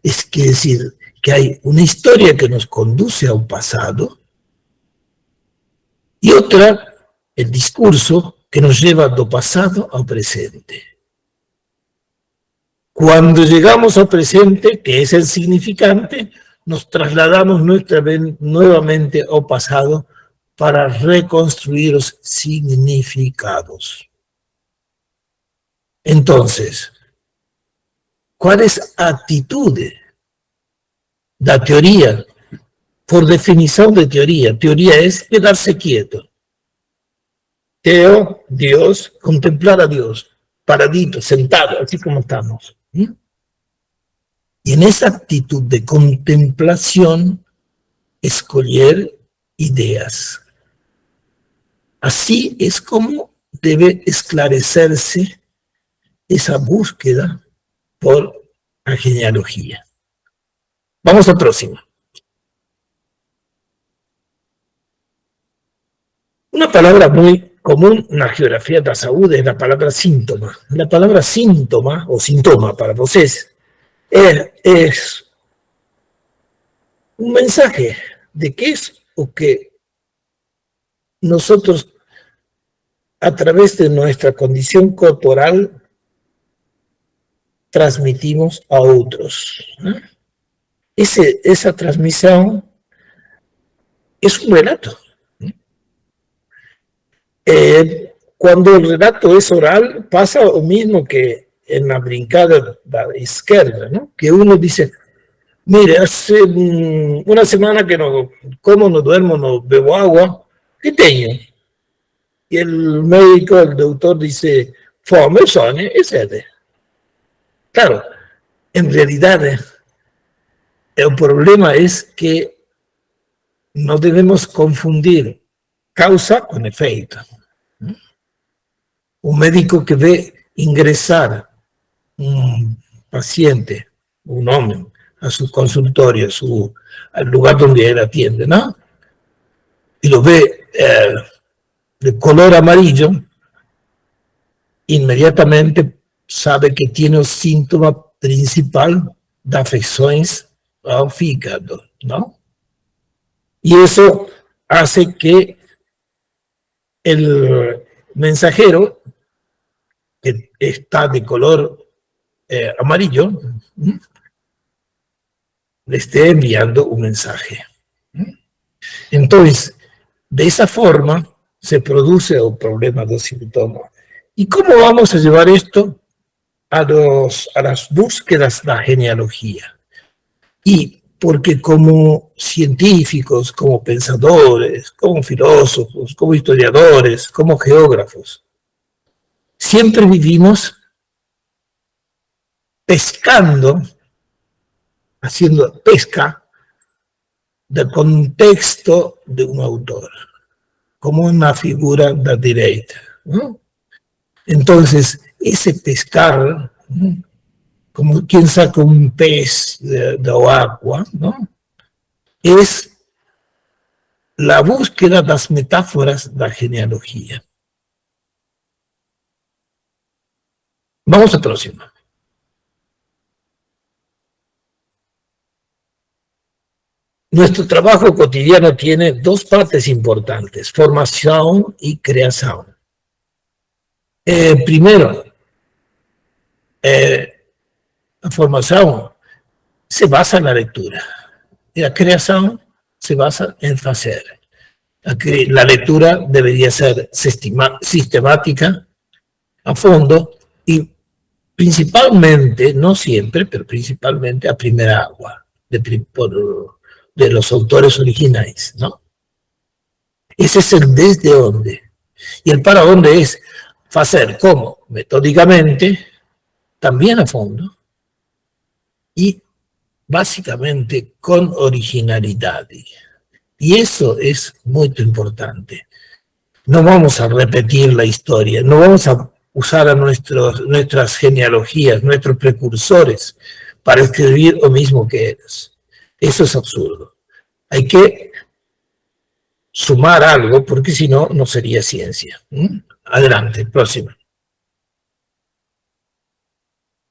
Es decir, que hay una historia que nos conduce a un pasado y otra, el discurso, que nos lleva del pasado al presente. Cuando llegamos al presente, que es el significante, nos trasladamos nuevamente al pasado para reconstruir los significados. Entonces, ¿cuál es la actitud de la teoría? Por definición de teoría, teoría es quedarse quieto. Teo, Dios, contemplar a Dios, paradito, sentado, así como estamos. Y en esa actitud de contemplación, escoger ideas. Así es como debe esclarecerse esa búsqueda por la genealogía. Vamos a la próxima. Una palabra muy común en la geografía de la salud es la palabra síntoma. La palabra síntoma, o síntoma para vocês, es un mensaje de qué es lo que nosotros, a través de nuestra condición corporal, transmitimos a otros. Esa transmisión es un relato. Cuando el relato es oral, pasa lo mismo que en la brincada de la izquierda, ¿no? Que uno dice, Mire, hace una semana que no como, no duermo, no bebo agua. ¿Qué tengo? Y el médico, el doctor dice, fome, sonne y sede. Claro, en realidad el problema es que no debemos confundir causa con efecto. Un médico que ve ingresar un paciente, un hombre, a su consultorio, al lugar donde él atiende, ¿no? Y lo ve de color amarillo, inmediatamente sabe que tiene el síntoma principal de afecciones al fígado, ¿no? Y eso hace que el mensajero, que está de color amarillo, le esté enviando un mensaje. Entonces, de esa forma se produce el problema del síntoma. ¿Y cómo vamos a llevar esto a las búsquedas de la genealogía? Y porque como científicos, como pensadores, como filósofos, como historiadores, como geógrafos, siempre vivimos pescando, haciendo pesca del contexto de un autor, como una figura de derecha, ¿no? Entonces, ese pescar, ¿no?, como quien saca un pez de agua, ¿no?, es la búsqueda de las metáforas de la genealogía. Vamos a próxima. Nuestro trabajo cotidiano tiene dos partes importantes, formación y creación. Primero, la formación se basa en la lectura y la creación se basa en hacer. La lectura debería ser sistemática, a fondo y principalmente, no siempre, pero principalmente a primera agua de los autores originales, ¿no? Ese es el desde dónde. Y el para dónde es hacer como metódicamente, también a fondo, y básicamente con originalidad. Y eso es muy importante. No vamos a repetir la historia, no vamos a usar a nuestras genealogías, nuestros precursores, para escribir lo mismo que ellos. Eso es absurdo. Hay que sumar algo, porque si no, no sería ciencia. Adelante, próxima.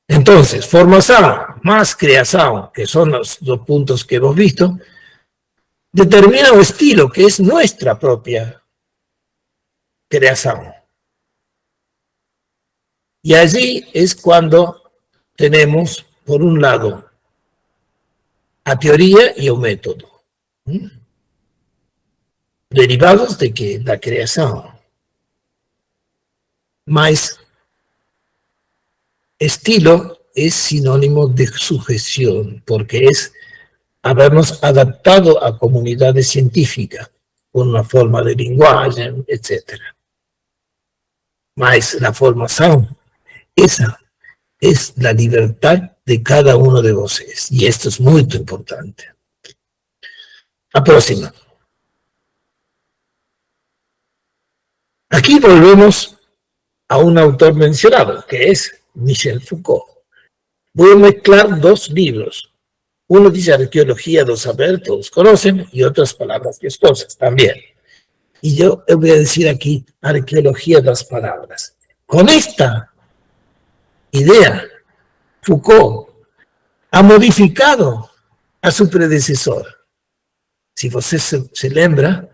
Entonces, formación más creación, que son los dos puntos que hemos visto, determina un estilo que es nuestra propia creación. Y allí es cuando tenemos, por un lado, a teoría y un método, derivados de que la creación. Más estilo es sinónimo de sujeción, porque es habernos adaptado a comunidades científicas con una forma de lenguaje, etc. Más la formación, esa es la libertad de cada uno de vosotros, y esto es muy importante. La próxima. Aquí volvemos a un autor mencionado, que es Michel Foucault. Voy a mezclar dos libros. Uno dice arqueología del saber, todos conocen, y otras palabras vistosas también. Y yo voy a decir aquí arqueología de las palabras. Con esta idea, Foucault ha modificado a su predecesor. Si usted se lembra,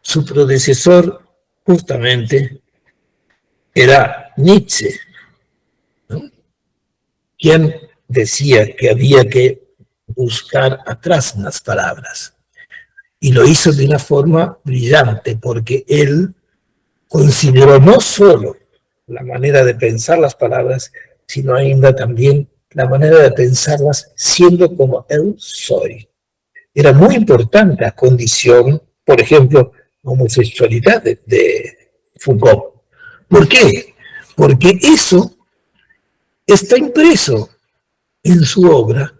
su predecesor justamente era Nietzsche, ¿no?, quien decía que había que buscar atrás en las palabras. Y lo hizo de una forma brillante, porque él consideró no solo la manera de pensar las palabras, sino ainda también la manera de pensarlas siendo como eu soy. Era muy importante la condición, por ejemplo, homosexualidad de Foucault. ¿Por qué? Porque eso está impreso en su obra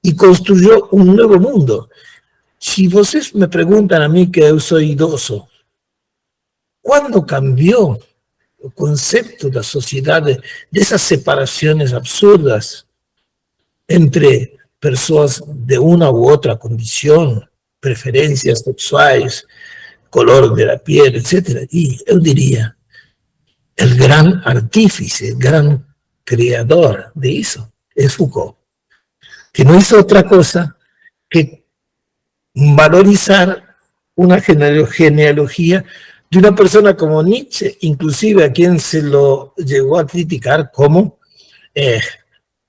y construyó un nuevo mundo. Si ustedes me preguntan a mí que yo soy idoso, ¿cuándo cambió el concepto de la sociedad de esas separaciones absurdas entre personas de una u otra condición, preferencias sexuales, color de la piel, etcétera? Y yo diría, el gran artífice, el gran creador de eso es Foucault, que no hizo otra cosa que valorizar una genealogía de una persona como Nietzsche, inclusive a quien se lo llegó a criticar como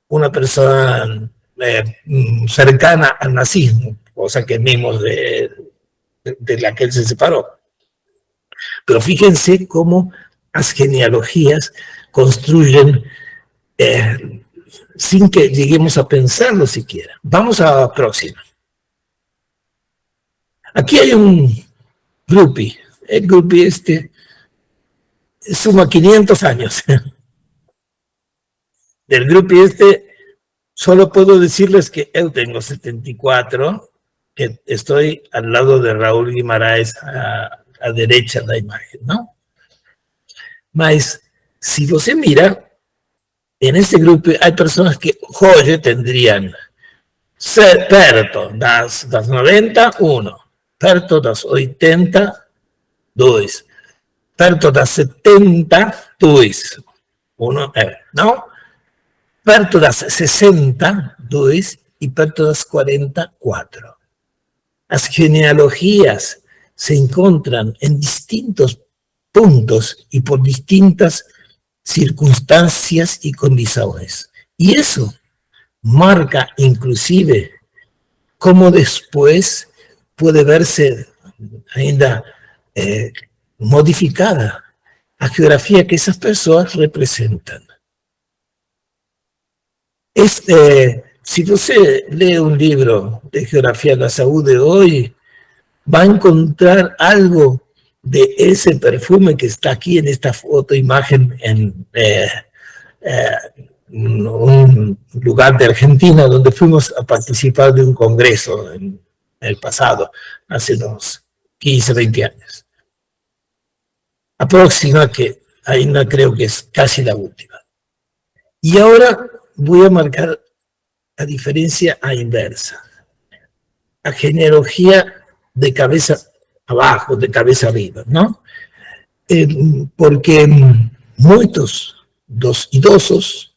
una persona cercana al nazismo, cosa que vimos de la que él se separó. Pero fíjense cómo las genealogías construyen sin que lleguemos a pensarlo siquiera. Vamos a la próxima. Aquí hay un groupie. El groupie suma 500 años. Del groupie solo puedo decirles que yo tengo 74, que estoy al lado de Raúl Guimarães a derecha de la imagen, ¿no? Mas, si você mira, en este grupo hay personas que hoy tendrían perto das 90, 1, perto das 80, 2, perto das 70, 2, 1, ¿no? Perto das 60, 2, y perto das 40, 4. Las genealogías se encuentran en distintos puntos y por distintas circunstancias y condiciones. Y eso marca inclusive cómo después puede verse ainda modificada a geografía que esas personas representan. Si usted lee un libro de geografía de la salud de hoy, va a encontrar algo de ese perfume que está aquí en esta foto, imagen en un lugar de Argentina donde fuimos a participar de un congreso en el pasado, hace unos 15, 20 años. Aproxima que ahí no creo que es casi la última. Y ahora voy a marcar la diferencia a inversa. La genealogía de cabeza abajo, de cabeza arriba, ¿no? Porque muchos dos idosos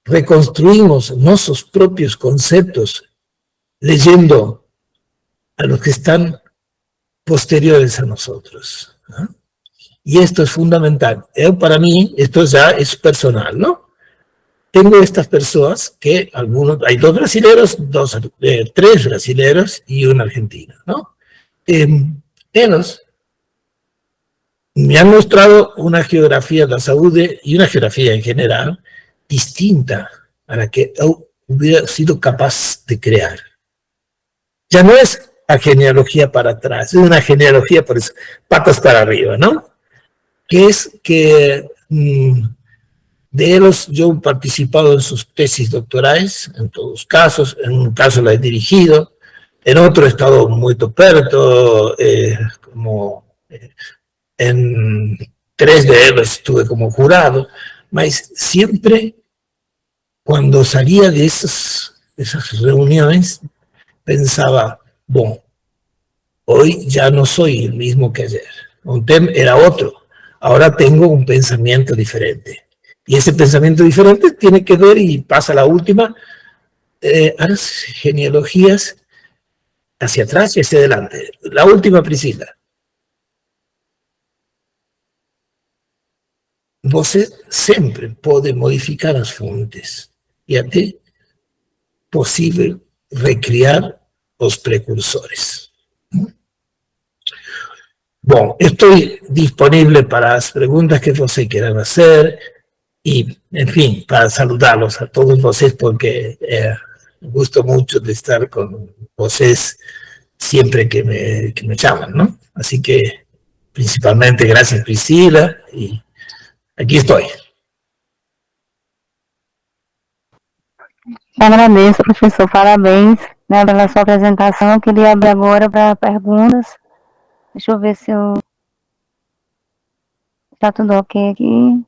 reconstruimos nuestros propios conceptos leyendo a los que están posteriores a nosotros, ¿no? Y esto es fundamental. Para mí, esto ya es personal, ¿no? Tengo estas personas que hay 2 brasileños, 3 brasileños y un argentino, ¿no? Ellos me han mostrado una geografía de la salud y una geografía en general distinta a la que yo hubiera sido capaz de crear. Ya no es la genealogía para atrás, es una genealogía por eso, patas para arriba, ¿no? Que es que de ellos yo he participado en sus tesis doctorales, en todos los casos, en un caso la he dirigido, en otro he estado muy perto, en 3 de ellos estuve como jurado, mas siempre cuando salía de esas reuniones pensaba, bueno, hoy ya no soy el mismo que ayer, un tema era otro, ahora tengo un pensamiento diferente. Y ese pensamiento diferente tiene que ver, y pasa la última, a las genealogías hacia atrás y hacia adelante. La última, Priscila. Você sempre pode modificar as fontes e até possível recriar os precursores. Bom, estoy disponible para las preguntas que você quieran hacer. y, en fin, para saludarlos a todos ustedes, porque me gusta mucho de estar con ustedes siempre que me llaman, ¿no? Así que, principalmente, gracias Priscila, y aquí estoy. Agradeço, professor, parabéns, né, pela sua apresentação. Eu queria abrir agora para perguntas. Deixa eu ver se está tudo ok aqui.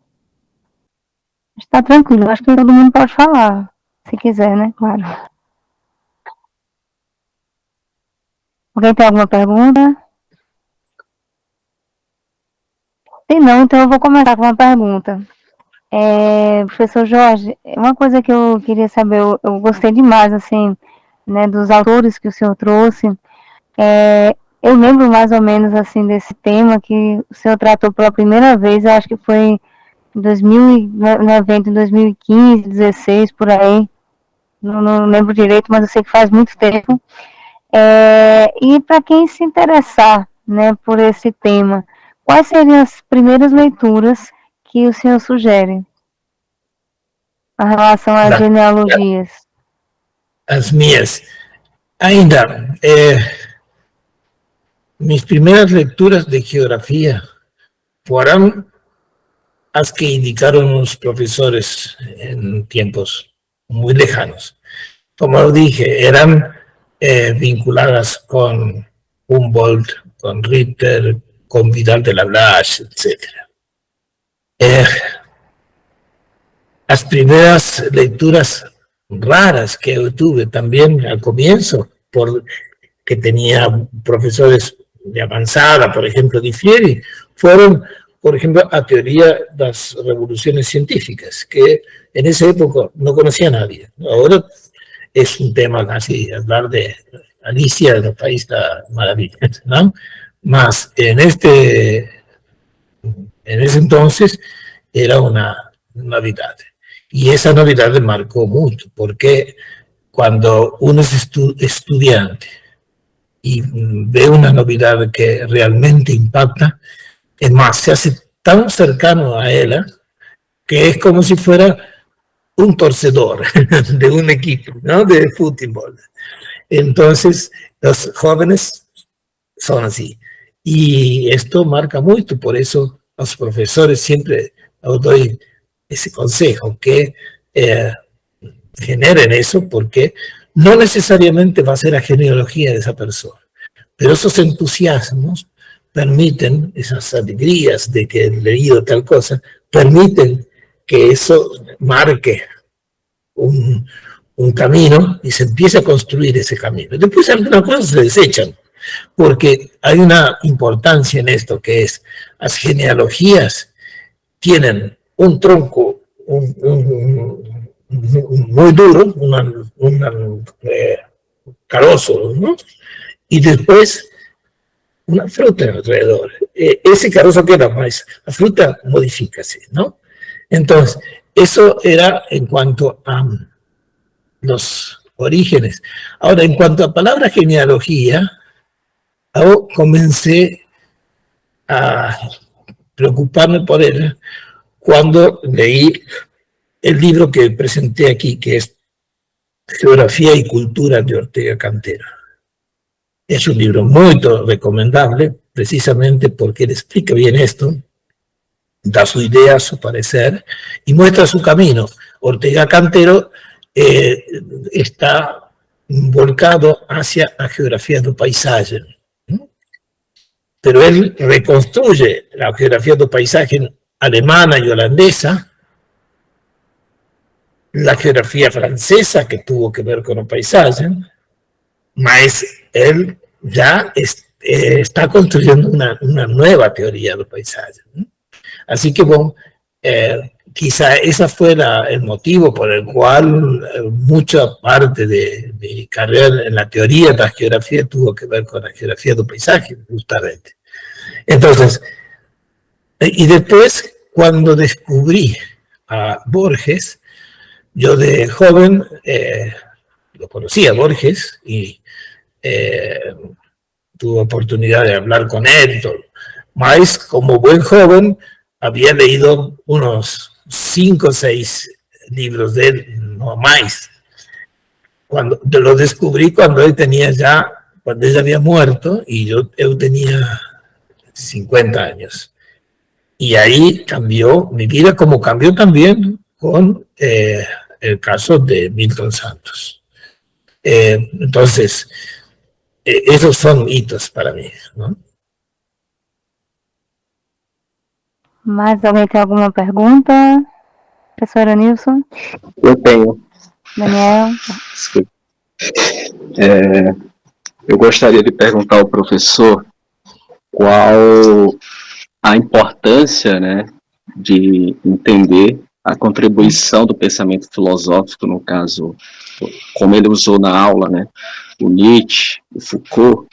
Está tranquilo, acho que todo mundo pode falar, se quiser, né? Claro. Alguém tem alguma pergunta? Se não, então eu vou começar com uma pergunta. Professor Jorge, uma coisa que eu queria saber, eu gostei demais, assim, né, dos autores que o senhor trouxe. Eu lembro mais ou menos, assim, desse tema que o senhor tratou pela primeira vez, eu acho que foi em 2000, no evento em 2015, 2016, por aí. Não lembro direito, mas eu sei que faz muito tempo. E para quem se interessar, né, por esse tema, quais seriam as primeiras leituras que o senhor sugere em relação às genealogias? As minhas. Ainda, mis primeras lecturas de geografía fueron las que indicaron los profesores en tiempos muy lejanos. Como lo dije, eran vinculadas con Humboldt, con Ritter, con Vidal de la Blache, etc. Las primeras lecturas raras que yo tuve también al comienzo, porque tenía profesores de avanzada, por ejemplo, Di Fieri, fueron, por ejemplo, a teoría de las revoluciones científicas, que en esa época no conocía a nadie. Ahora es un tema casi hablar de Alicia en el País de las Maravillas, ¿no? Más en ese entonces era una novedad. Y esa novedad me marcó mucho, porque cuando uno es estudiante y ve una novedad que realmente impacta, es más, se hace tan cercano a ella que es como si fuera un torcedor de un equipo, ¿no? De fútbol. Entonces, los jóvenes son así. Y esto marca mucho, por eso los profesores siempre os doy ese consejo, que generen eso, porque no necesariamente va a ser la genealogía de esa persona, pero esos entusiasmos permiten, esas alegrías de que he leído tal cosa, permiten que eso marque un camino y se empiece a construir ese camino. Después algunas cosas se desechan, porque hay una importancia en esto, que es las genealogías tienen un tronco muy duro, un carozo, ¿no? Y después una fruta alrededor. Ese carozo queda más, la fruta modifícase, ¿no? Entonces, eso era en cuanto a los orígenes. Ahora, en cuanto a palabra genealogía, yo comencé a preocuparme por ella cuando leí el libro que presenté aquí, que es Geografía y Cultura de Ortega Cantero. Es un libro muy recomendable, precisamente porque él explica bien esto, da su idea, su parecer, y muestra su camino. Ortega Cantero está volcado hacia la geografía del paisaje, pero él reconstruye la geografía del paisaje alemana y holandesa, la geografía francesa que tuvo que ver con el paisaje, mas él ya está construyendo una nueva teoría del paisaje. Así que, bueno, quizá ese fue el motivo por el cual mucha parte de mi carrera en la teoría de la geografía tuvo que ver con la geografía del paisaje, justamente. Entonces, y después, cuando descubrí a Borges, yo de joven lo conocía a Borges y tuve oportunidad de hablar con él, mas como buen joven había leído unos 5 o 6 libros de él, no más. Cuando lo descubrí cuando él había muerto y yo tenía 50 años. Y ahí cambió mi vida, como cambió también con el caso de Milton Santos. Entonces, esos son hitos para mí, ¿no? Mais alguém tem alguma pergunta? Professora Nilson? Eu tenho. Daniel? Desculpa. Eu gostaria de perguntar ao professor qual a importância, né, de entender a contribuição do pensamento filosófico, no caso, como ele usou na aula, né, o Nietzsche, o Foucault,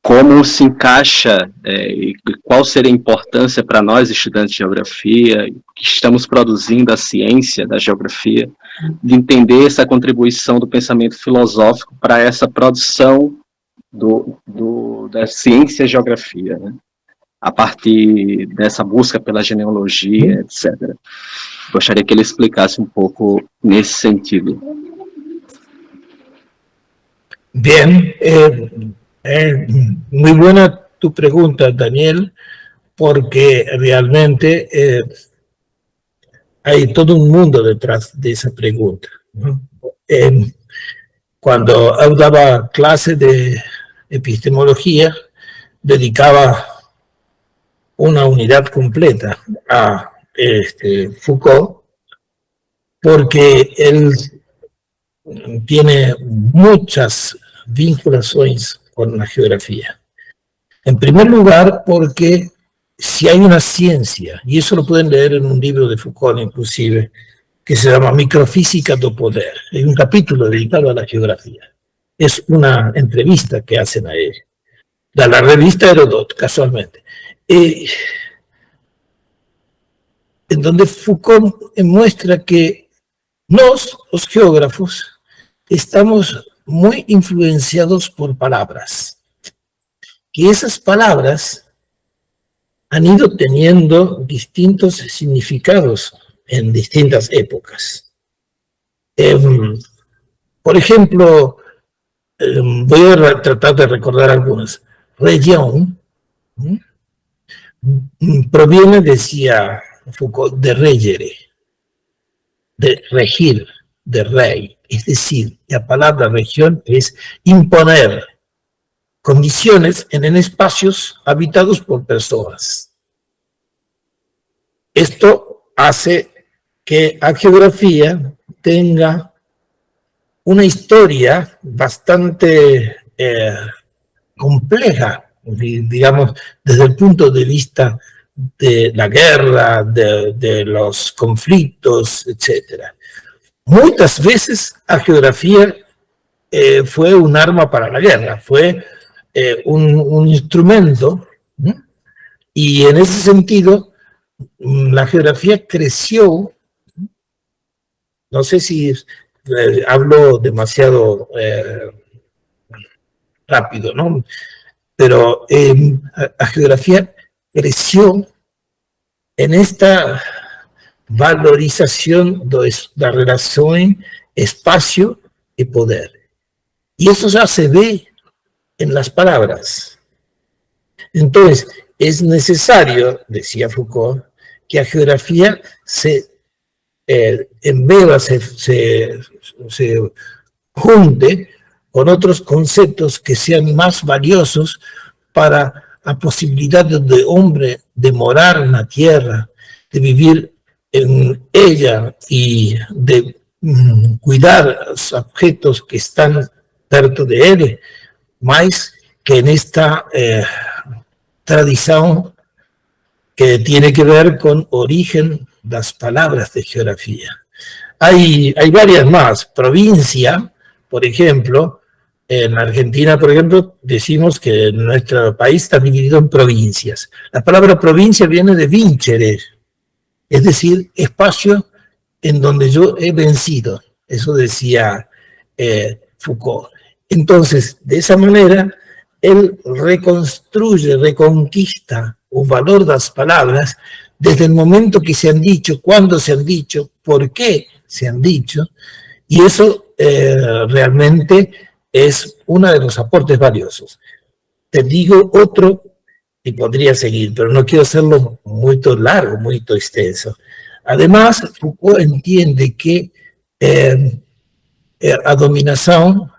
como se encaixa e qual seria a importância para nós, estudantes de geografia, que estamos produzindo a ciência da geografia, de entender essa contribuição do pensamento filosófico para essa produção da ciência e geografia, né? A partir dessa busca pela genealogia, etc. Gostaria que ele explicasse um pouco nesse sentido. Bien, muy buena tu pregunta, Daniel, porque realmente hay todo un mundo detrás de esa pregunta, ¿no? Cuando yo daba clase de epistemología, dedicaba una unidad completa a Foucault, porque él tiene muchas vinculaciones con la geografía. En primer lugar, porque si hay una ciencia, y eso lo pueden leer en un libro de Foucault inclusive, que se llama Microfísica do Poder, hay un capítulo dedicado a la geografía. Es una entrevista que hacen a él, de la revista Herodot, casualmente. En donde Foucault muestra que los geógrafos estamos muy influenciados por palabras, que esas palabras han ido teniendo distintos significados en distintas épocas. Por ejemplo, voy a tratar de recordar algunas. Región proviene, decía Foucault, de regere, de regir, de rey. Es decir, la palabra región es imponer condiciones en espacios habitados por personas. Esto hace que la geografía tenga una historia bastante compleja, digamos, desde el punto de vista de la guerra, de los conflictos, etc. Muchas veces la geografía fue un arma para la guerra, fue un instrumento, ¿sí? Y en ese sentido la geografía creció. No sé si hablo demasiado rápido, ¿no? Pero la geografía creció en esta valorización de la relación espacio y poder. Y eso ya se ve en las palabras. Entonces, es necesario, decía Foucault, que la geografía se embeba, se junte con otros conceptos que sean más valiosos para la posibilidad de hombre de morar en la tierra, de vivir en ella y de cuidar los objetos que están perto de él, más que en esta tradición que tiene que ver con origen de las palabras de geografía. Hay varias más. Provincia, por ejemplo, en Argentina, por ejemplo, decimos que nuestro país está dividido en provincias. La palabra provincia viene de vincere, es decir, espacio en donde yo he vencido. Eso decía Foucault. Entonces, de esa manera, él reconstruye, reconquista el valor de las palabras desde el momento que se han dicho, cuándo se han dicho, por qué se han dicho, y eso realmente es uno de los aportes valiosos. Te digo otro, y podría seguir, pero no quiero hacerlo muy largo, muy extenso. Además, Foucault entiende que a dominación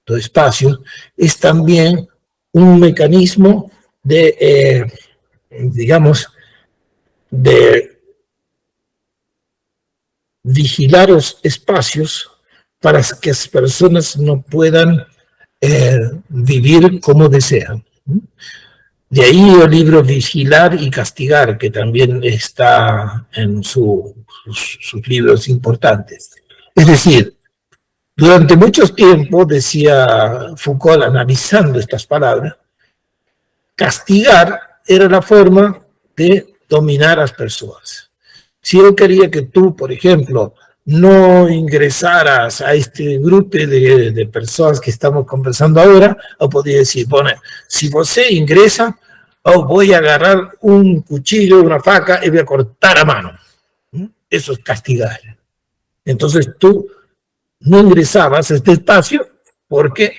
do espacio es también un mecanismo de, digamos, de vigilar los espacios para que las personas no puedan vivir como desean. De ahí el libro Vigilar y Castigar, que también está en sus libros importantes. Es decir, durante mucho tiempo, decía Foucault analizando estas palabras, castigar era la forma de dominar a las personas. Si yo quería que tú, por ejemplo, no ingresaras a este grupo de personas que estamos conversando ahora, o podría decir, bueno, si você ingresa, voy a agarrar un cuchillo, una faca y voy a cortar a mano. Eso es castigar. Entonces tú no ingresabas a este espacio porque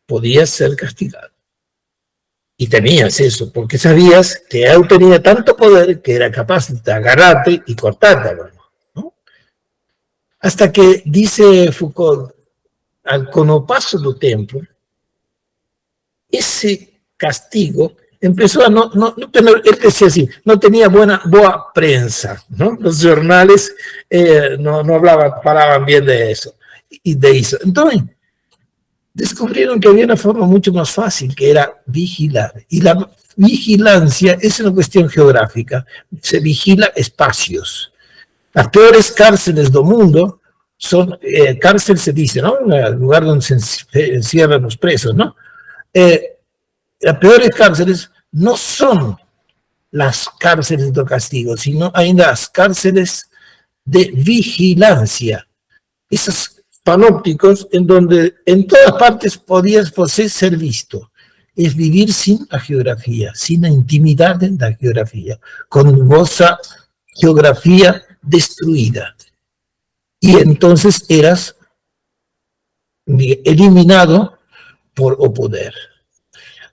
podías ser castigado. Y temías eso, porque sabías que él tenía tanto poder que era capaz de agarrarte y cortarte, ¿no? Hasta que, dice Foucault, con el paso del tiempo, ese castigo empezó a no tener, él decía así, no tenía boa prensa, ¿no? Los jornales no hablaban bien de eso. Entonces, descubrieron que había una forma mucho más fácil, que era vigilar. Y la vigilancia es una cuestión geográfica. Se vigila espacios. Las peores cárceles del mundo son, cárcel se dice, ¿no? El lugar donde se encierran los presos, ¿no? Las peores cárceles no son las cárceles de castigo, sino hay las cárceles de vigilancia. Esos panópticos en donde en todas partes podías ser visto. Es vivir sin la geografía, sin la intimidad de la geografía, con vuestra geografía destruida. Y entonces eras eliminado por o poder.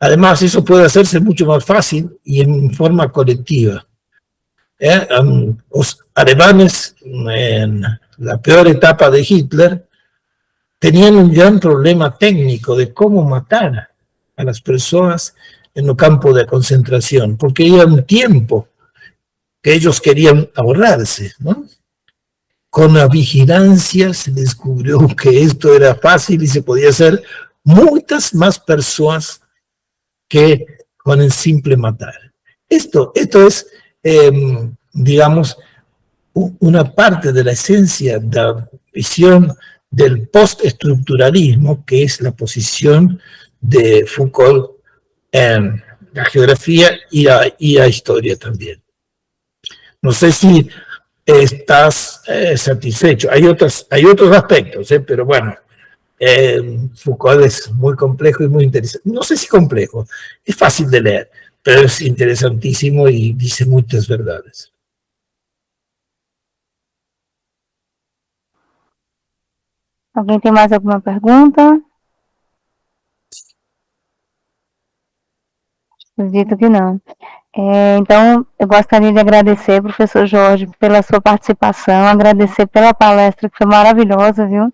Además, eso puede hacerse mucho más fácil y en forma colectiva. Los alemanes, en la peor etapa de Hitler, tenían un gran problema técnico de cómo matar a las personas en el campo de concentración, porque era un tiempo que ellos querían ahorrarse, ¿no? Con la vigilancia se descubrió que esto era fácil y se podía hacer muchas más personas que con el simple matar. Esto es, digamos, una parte de la esencia de la visión del postestructuralismo, que es la posición de Foucault en la geografía y la historia también. No sé si estás satisfecho. Hay otros aspectos, pero bueno, Foucault es muy complejo y muy interesante. No sé si complejo, es fácil de leer, pero es interesantísimo y dice muchas verdades. Alguém tem mais alguma pergunta? Acredito que não. Então, eu gostaria de agradecer, professor Jorge, pela sua participação, agradecer pela palestra, que foi maravilhosa, viu?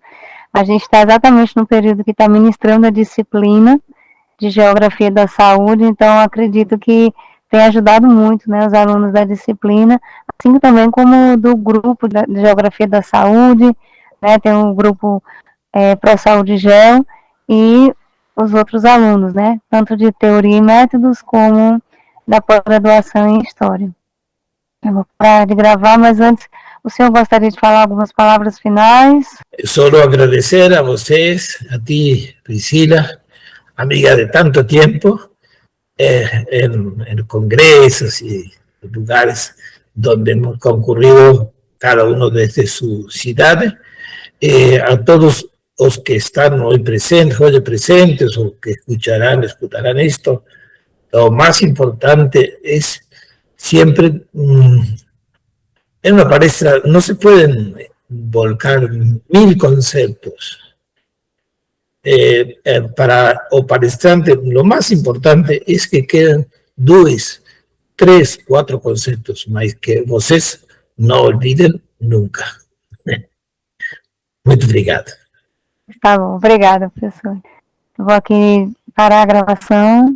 A gente está exatamente no período que está ministrando a disciplina de Geografia da Saúde, então acredito que tem ajudado muito, né, os alunos da disciplina, assim também como do grupo de Geografia da Saúde, né, tem um grupo Pro Saúde Geo e os outros alunos, né, tanto de teoria e métodos como da pós-graduação em História. Eu vou parar de gravar, mas antes, o senhor gostaria de falar algumas palavras finais? Solo agradecer a vocês, a ti, Priscila, amiga de tanto tiempo, en congresos y lugares donde hemos concurrido cada uno desde su ciudad, a todos los que están hoy presentes o que escucharán esto, lo más importante es siempre en una palestra no se pueden volcar 1000 conceptos. Para o palestrante, lo más importante es que queden 2, 3, 4 conceptos, mas que vocês não olvidem nunca. Muito obrigado. Tá bom, obrigada, professor. Eu vou aqui parar a gravação.